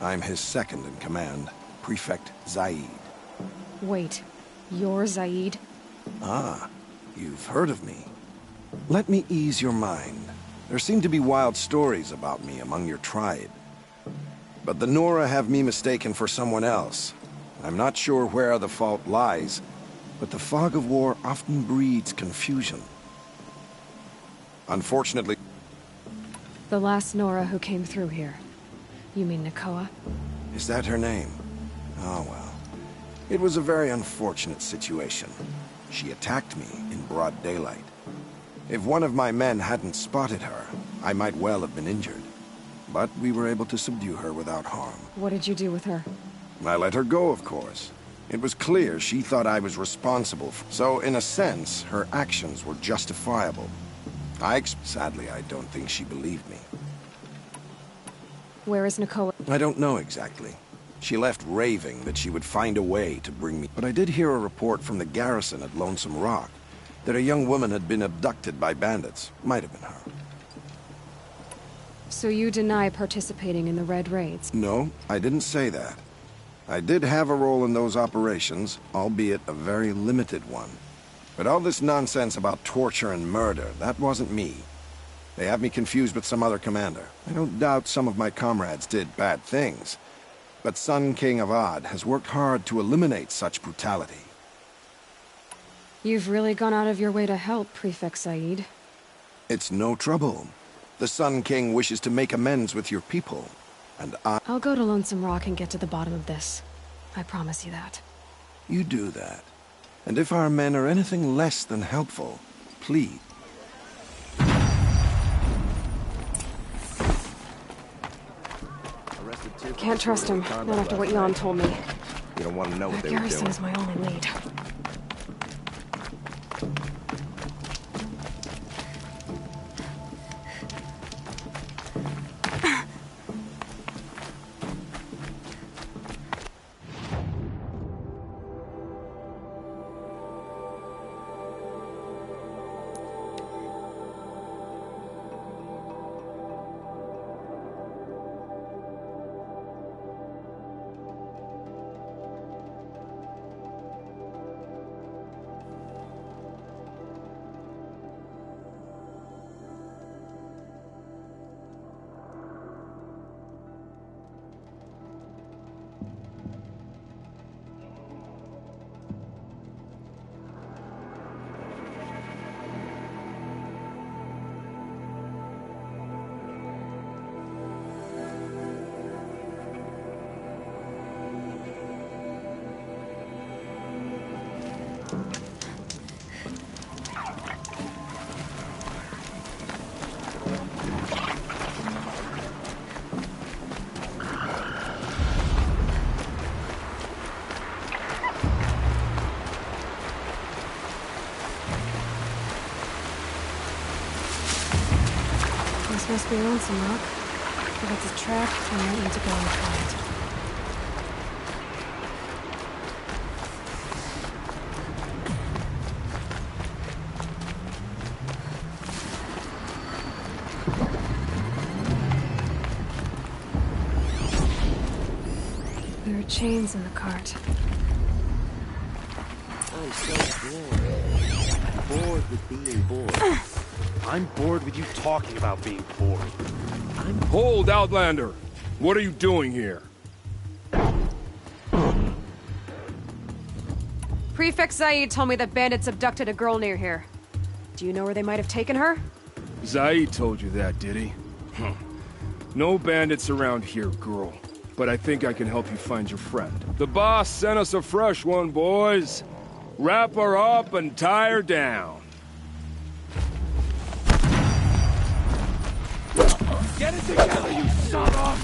I'm his second in command, Prefect Zaid. Wait, you're Zaid? Ah, you've heard of me. Let me ease your mind. There seem to be wild stories about me among your tribe. But the Nora have me mistaken for someone else. I'm not sure where the fault lies, but the fog of war often breeds confusion. Unfortunately... The last Nora who came through here. You mean Nakoa? Is that her name? Oh well. It was a very unfortunate situation. She attacked me in broad daylight. If one of my men hadn't spotted her, I might well have been injured. But we were able to subdue her without harm. What did you do with her? I let her go, of course. It was clear she thought I was responsible so in a sense, her actions were justifiable. Sadly, I don't think she believed me. Where is Nakoa? I don't know exactly. She left raving that she would find a way to bring me. But I did hear a report from the garrison at Lonesome Rock that a young woman had been abducted by bandits. Might have been her. So you deny participating in the Red Raids? No, I didn't say that. I did have a role in those operations, albeit a very limited one. But all this nonsense about torture and murder, that wasn't me. They have me confused with some other commander. I don't doubt some of my comrades did bad things. But Sun King Avad has worked hard to eliminate such brutality. You've really gone out of your way to help, Prefect Said. It's no trouble. The Sun King wishes to make amends with your people, and I'll go to Lonesome Rock and get to the bottom of this. I promise you that. You do that. And if our men are anything less than helpful, please. Can't trust him, not after what Jan told me. You don't want to know what they were Garrison doing. is my only lead. This must be Lonesome Rock. If it's a trap, I might need to go and try it. There are chains in the cart. I'm so bored. Bored with being bored. I'm bored with you talking about being bored. Hold, Outlander! What are you doing here? Prefect Zaid told me that bandits abducted a girl near here. Do you know where they might have taken her? Zaid told you that, did he? No bandits around here, girl. But I think I can help you find your friend. The boss sent us a fresh one, boys. Wrap her up and tie her down. Get it together, you son of...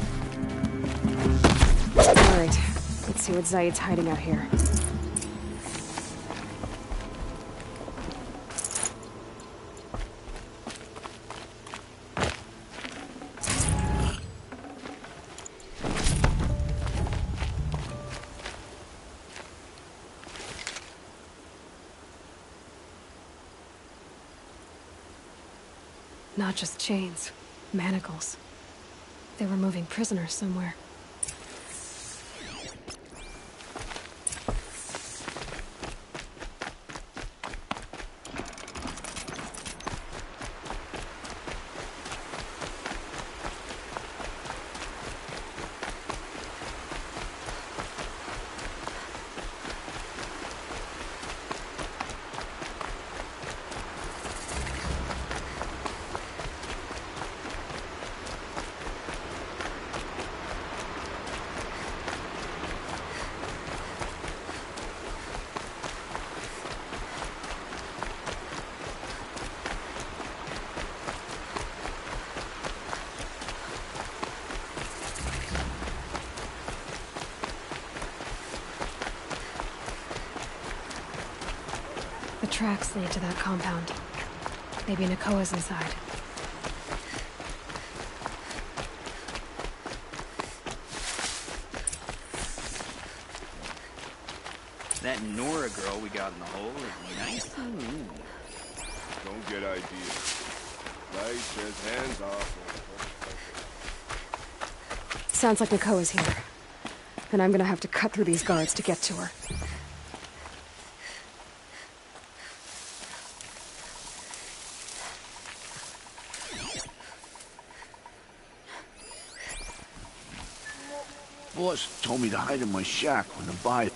Alright, let's see what Zaid's hiding out here. Not just chains, manacles. They were moving prisoners somewhere. tracks lead to that compound. Maybe Nakoa's inside. That Nora girl we got in the hole is nice and mean. Don't get ideas. Light says hands off. Sounds like Nakoa's here. Then I'm gonna have to cut through these guards to get to her. Boss told me to hide in my shack when the buy.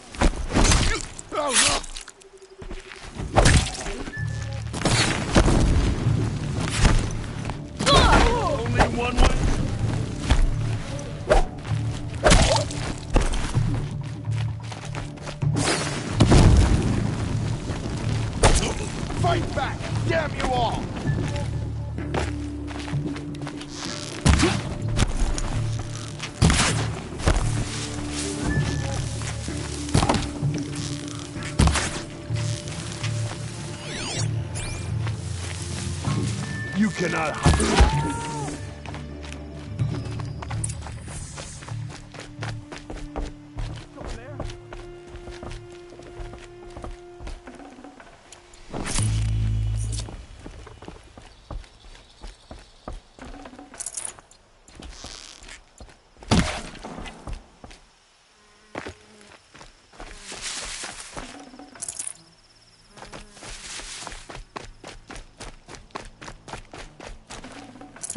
Only one way. Fight back! Damn you all! You cannot hide.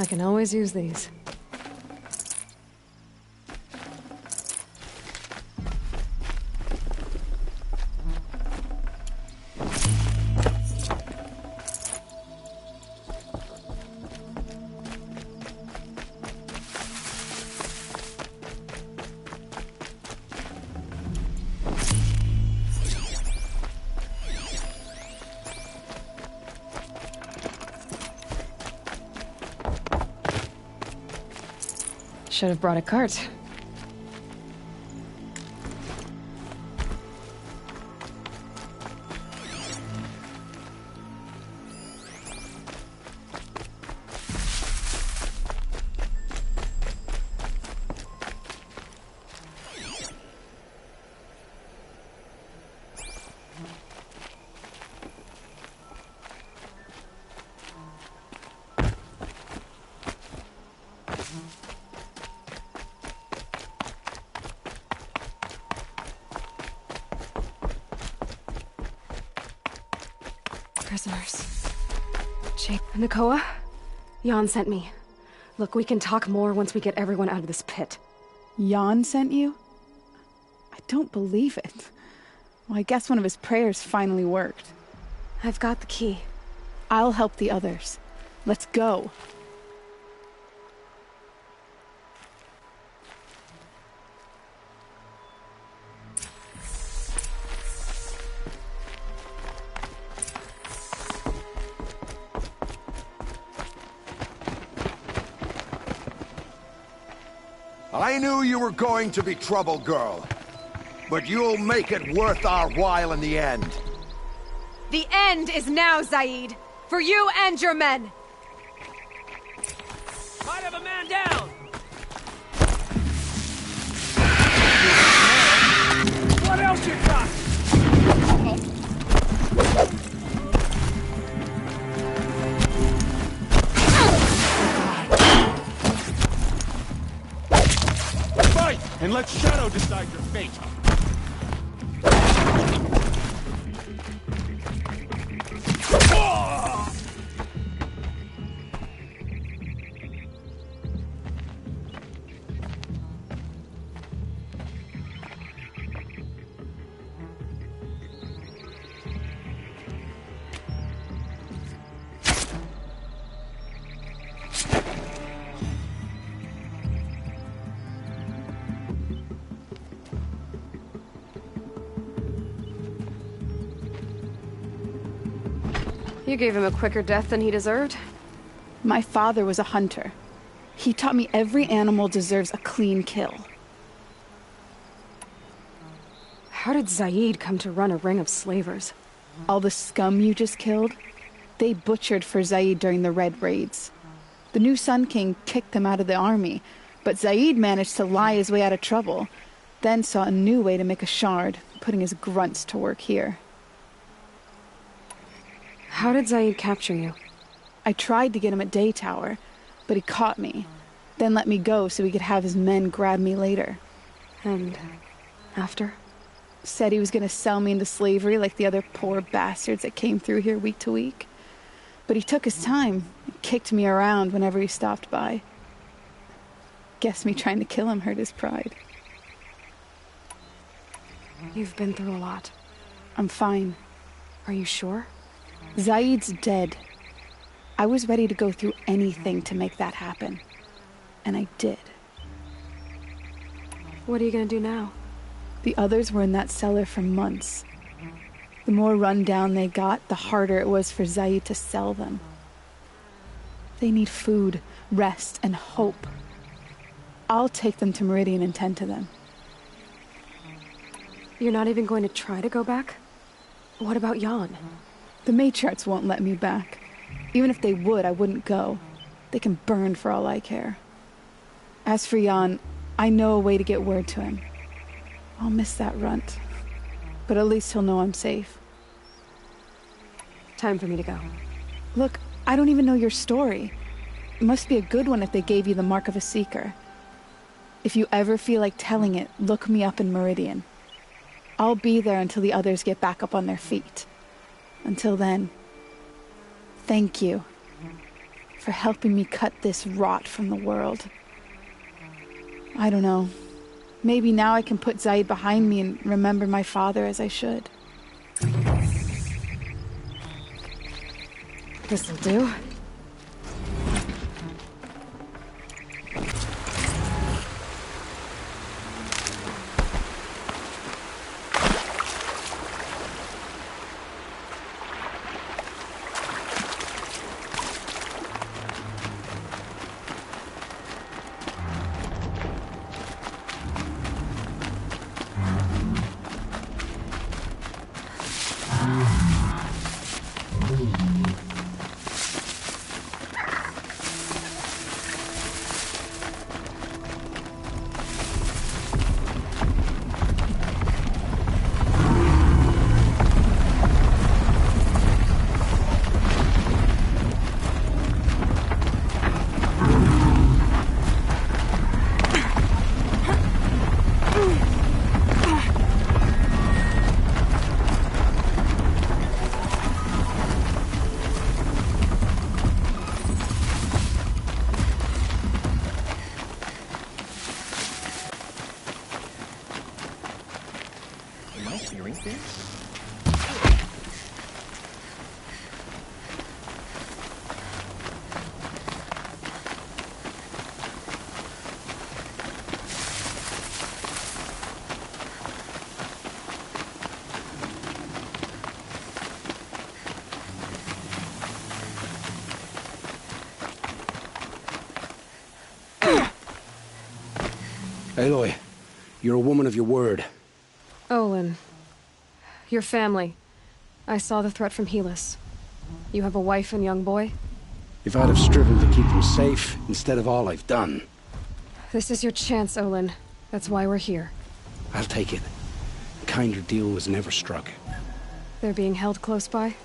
I can always use these. Should have brought a cart. Prisoners. Jake, Nakoa? Jan sent me. Look, we can talk more once we get everyone out of this pit. Jan sent you? I don't believe it. Well, I guess one of his prayers finally worked. I've got the key. I'll help the others. Let's go. I knew you were going to be trouble, girl. But you'll make it worth our while in the end. The end is now, Zaid! For you and your men! Might have a man down! What else you got? Fight, and let Shadow decide your fate. You gave him a quicker death than he deserved? My father was a hunter. He taught me every animal deserves a clean kill. How did Zaid come to run a ring of slavers? All the scum you just killed, they butchered for Zaid during the Red Raids. The new Sun King kicked them out of the army, but Zaid managed to lie his way out of trouble, then saw a new way to make a shard, putting his grunts to work here. How did Zaid capture you? I tried to get him at Day Tower, but he caught me, then let me go so he could have his men grab me later. And after? Said he was going to sell me into slavery like the other poor bastards that came through here week to week. But he took his time, kicked me around whenever he stopped by. Guess me trying to kill him hurt his pride. You've been through a lot. I'm fine. Are you sure? Zaid's dead. I was ready to go through anything to make that happen. And I did. What are you gonna do now? The others were in that cellar for months. The more run down they got, the harder it was for Zaid to sell them. They need food, rest, and hope. I'll take them to Meridian and tend to them. You're not even going to try to go back? What about Jan? The matriarchs won't let me back. Even if they would, I wouldn't go. They can burn for all I care. As for Jan, I know a way to get word to him. I'll miss that runt. But at least he'll know I'm safe. Time for me to go. Look, I don't even know your story. It must be a good one if they gave you the mark of a seeker. If you ever feel like telling it, look me up in Meridian. I'll be there until the others get back up on their feet. Until then, thank you for helping me cut this rot from the world. I don't know. Maybe now I can put Zaid behind me and remember my father as I should. This'll do. Aloy, you're a woman of your word. Olin. Your family. I saw the threat from Helis. You have a wife and young boy? If I'd have striven to keep them safe, instead of all I've done. This is your chance, Olin. That's why we're here. I'll take it. A kinder deal was never struck. They're being held close by?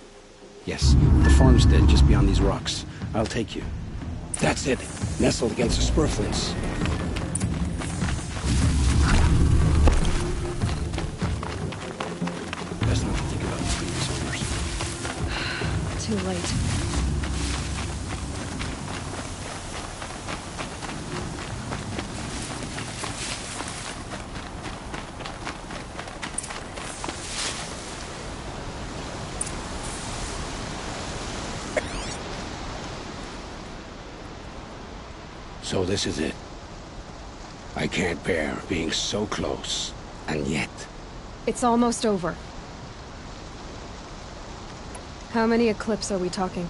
Yes, the farmstead just beyond these rocks. I'll take you. That's it. Nestled against the spurflints. Best not to think about this being so Too late. So this is it. I can't bear being so close, and yet... It's almost over. How many Eclipse are we talking?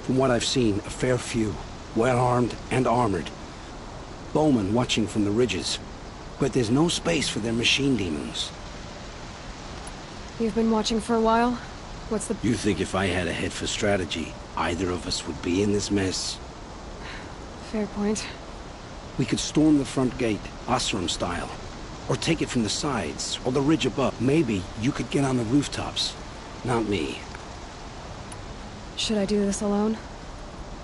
From what I've seen, a fair few. Well-armed and armored. Bowmen watching from the ridges. But there's no space for their machine demons. You've been watching for a while? What's the... You think if I had a head for strategy, either of us would be in this mess? Fair point. We could storm the front gate, Osram style. Or take it from the sides, or the ridge above. Maybe you could get on the rooftops. Not me. Should I do this alone?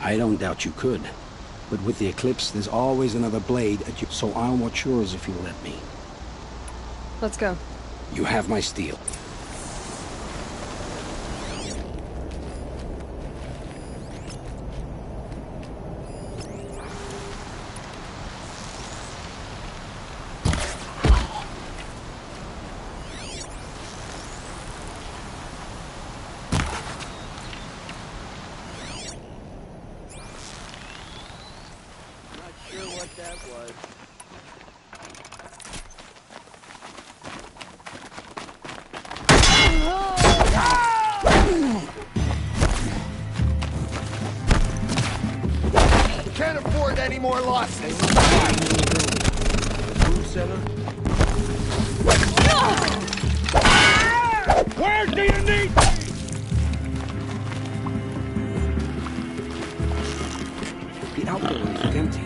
I don't doubt you could. But with the eclipse, there's always another blade at you, so I'll watch yours if you'll let me. Let's go. You have my steel. Can't afford any more losses. Where do you need? The outbuildings look empty.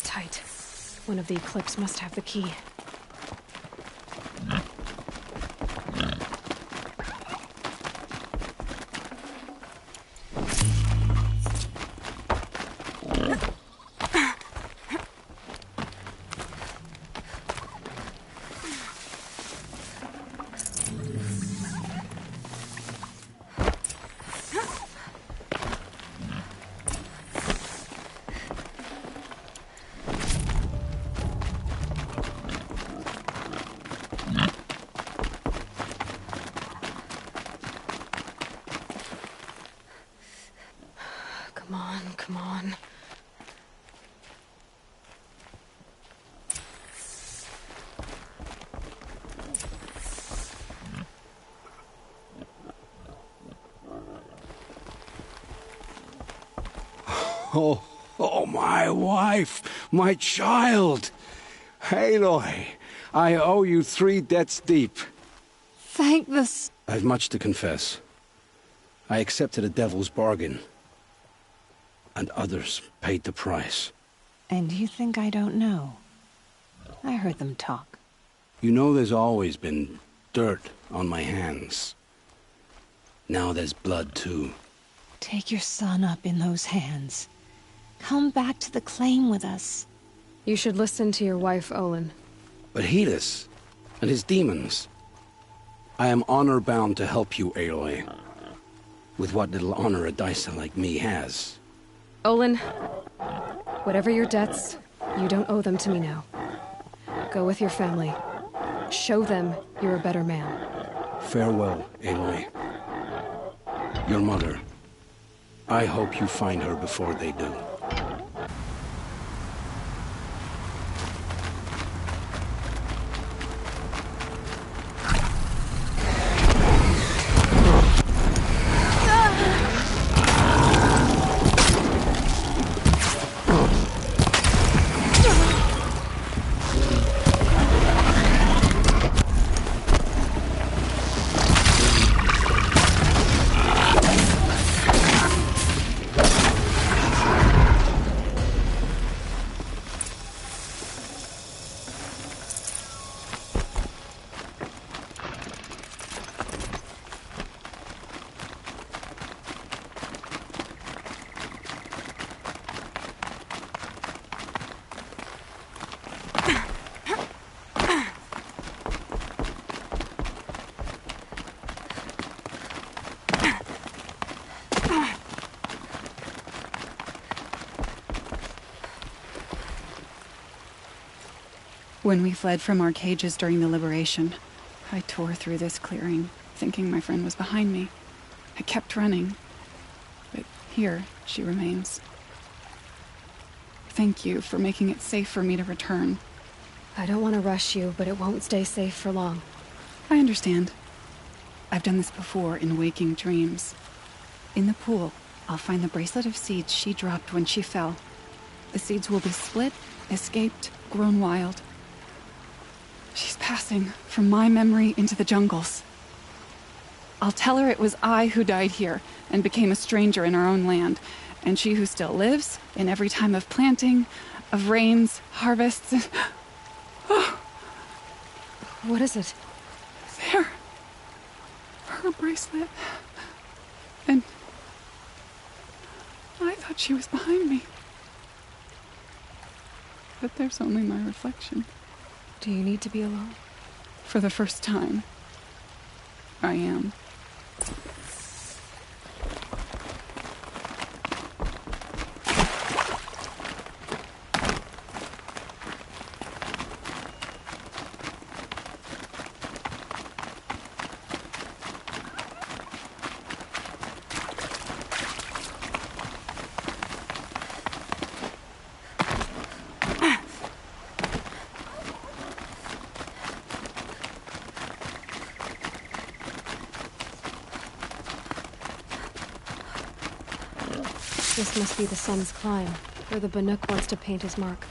Tight. One of the Eclipse must have the key. Come on. Oh, my wife, my child. Aloy, I owe you 3 debts deep. Thank the... I've much to confess. I accepted a devil's bargain. And others paid the price. And you think I don't know? I heard them talk. You know there's always been dirt on my hands. Now there's blood, too. Take your son up in those hands. Come back to the claim with us. You should listen to your wife, Olin. But Helis and his demons. I am honor-bound to help you, Aloy. With what little honor a Dysa like me has. Olin, whatever your debts, you don't owe them to me now. Go with your family. Show them you're a better man. Farewell, Aloy. Your mother. I hope you find her before they do. When we fled from our cages during the liberation, I tore through this clearing, thinking my friend was behind me. I kept running, but here she remains. Thank you for making it safe for me to return. I don't want to rush you, but it won't stay safe for long. I understand. I've done this before in waking dreams. In the pool, I'll find the bracelet of seeds she dropped when she fell. The seeds will be split, escaped, grown wild. She's passing from my memory into the jungles. I'll tell her it was I who died here and became a stranger in our own land, and she who still lives in every time of planting, of rains, harvests, and... What is it? There. Her bracelet. And... I thought she was behind me. But there's only my reflection. Do you need to be alone? For the first time, I am. This must be the sun's climb, where the Banuk wants to paint his mark.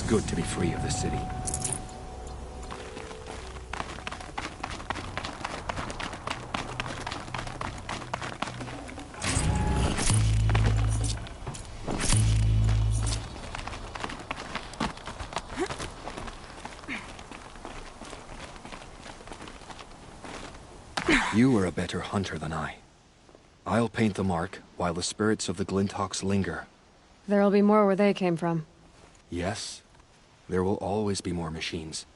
Good to be free of the city. You are a better hunter than I. I'll paint the mark while the spirits of the Glinthawks linger. There'll be more where they came from. Yes. There will always be more machines.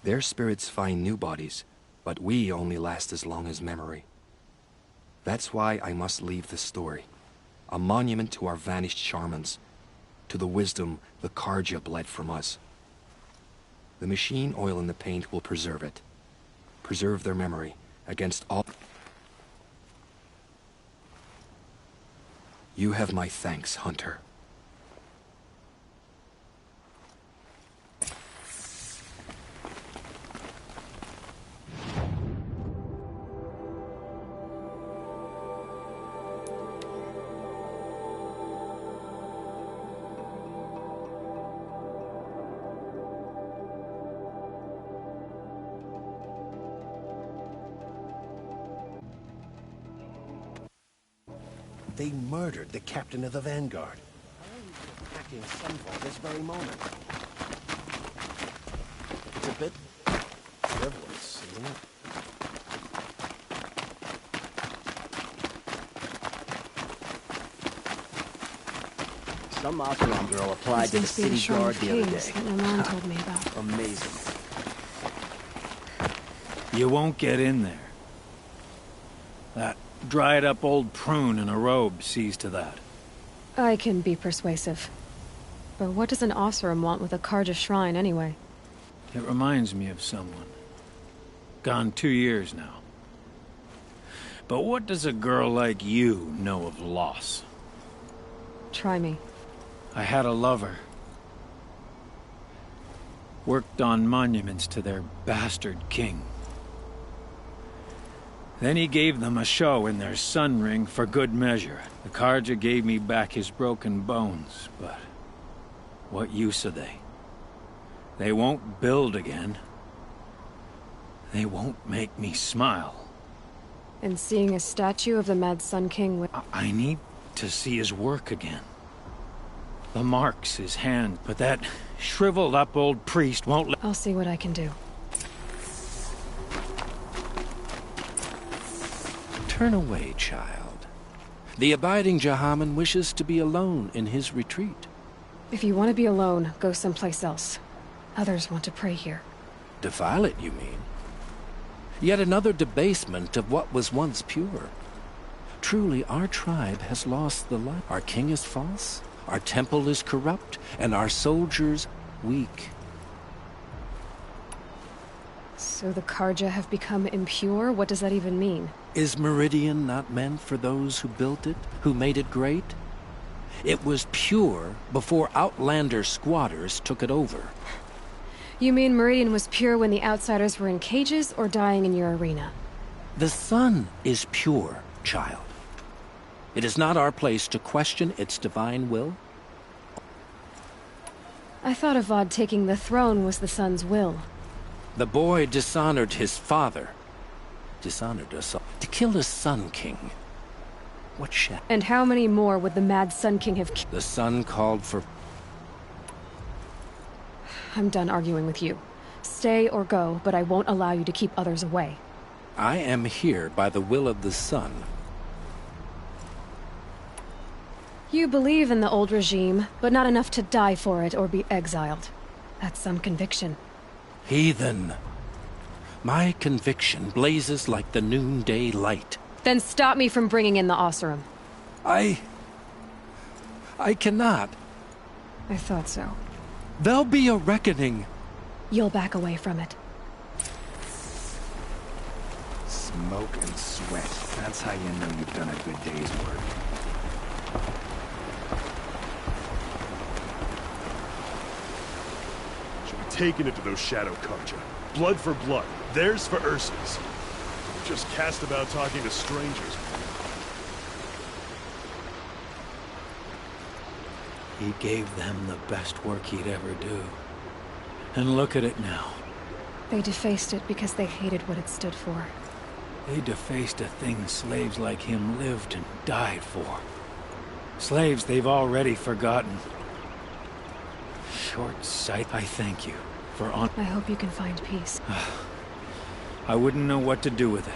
Their spirits find new bodies, but we only last as long as memory. That's why I must leave this story. A monument to our vanished shamans, to the wisdom the Karja bled from us. The machine oil in the paint will preserve it. Preserve their memory against all... You have my thanks, Hunter. They murdered the captain of the Vanguard. Attacking Sunfall this very moment. It's a bit frivolous, isn't it? Some Oseram girl applied to the city guard the other day. That my mom told me about. Amazing. You won't get in there. That dried-up old prune in a robe sees to that. I can be persuasive. But what does an Oseram want with a Karja shrine, anyway? It reminds me of someone. Gone 2 years now. But what does a girl like you know of loss? Try me. I had a lover. Worked on monuments to their bastard king. Then he gave them a show in their sun ring for good measure. The Carja gave me back his broken bones, but what use are they? They won't build again. They won't make me smile. And seeing a statue of the Mad Sun King with... I need to see his work again. The marks, his hand, but that shriveled up old priest won't let... I'll see what I can do. Turn away, child. The abiding Jahaman wishes to be alone in his retreat. If you want to be alone, go someplace else. Others want to pray here. Defile it, you mean? Yet another debasement of what was once pure. Truly, our tribe has lost the light. Our king is false, our temple is corrupt, and our soldiers weak. So the Carja have become impure? What does that even mean? Is Meridian not meant for those who built it, who made it great? It was pure before outlander squatters took it over. You mean Meridian was pure when the outsiders were in cages or dying in your arena? The sun is pure, child. It is not our place to question its divine will. I thought Avad taking the throne was the sun's will. The boy dishonored his father. Dishonored us all. To kill the Sun King. What shall... And how many more would the Mad Sun King have killed? The sun called for... I'm done arguing with you. Stay or go, but I won't allow you to keep others away. I am here by the will of the sun. You believe in the old regime, but not enough to die for it or be exiled. That's some conviction. Heathen. My conviction blazes like the noonday light. Then stop me from bringing in the Oseram. I cannot. I thought so. There'll be a reckoning. You'll back away from it. Smoke and sweat. That's how you know you've done a good day's work. Should be taking it to those Shadow Carja. Blood for blood. Theirs for Ursa's. Just cast about talking to strangers. He gave them the best work he'd ever do. And look at it now. They defaced it because they hated what it stood for. They defaced a thing slaves like him lived and died for. Slaves they've already forgotten. Short sight, I thank you for on... I hope you can find peace. I wouldn't know what to do with it.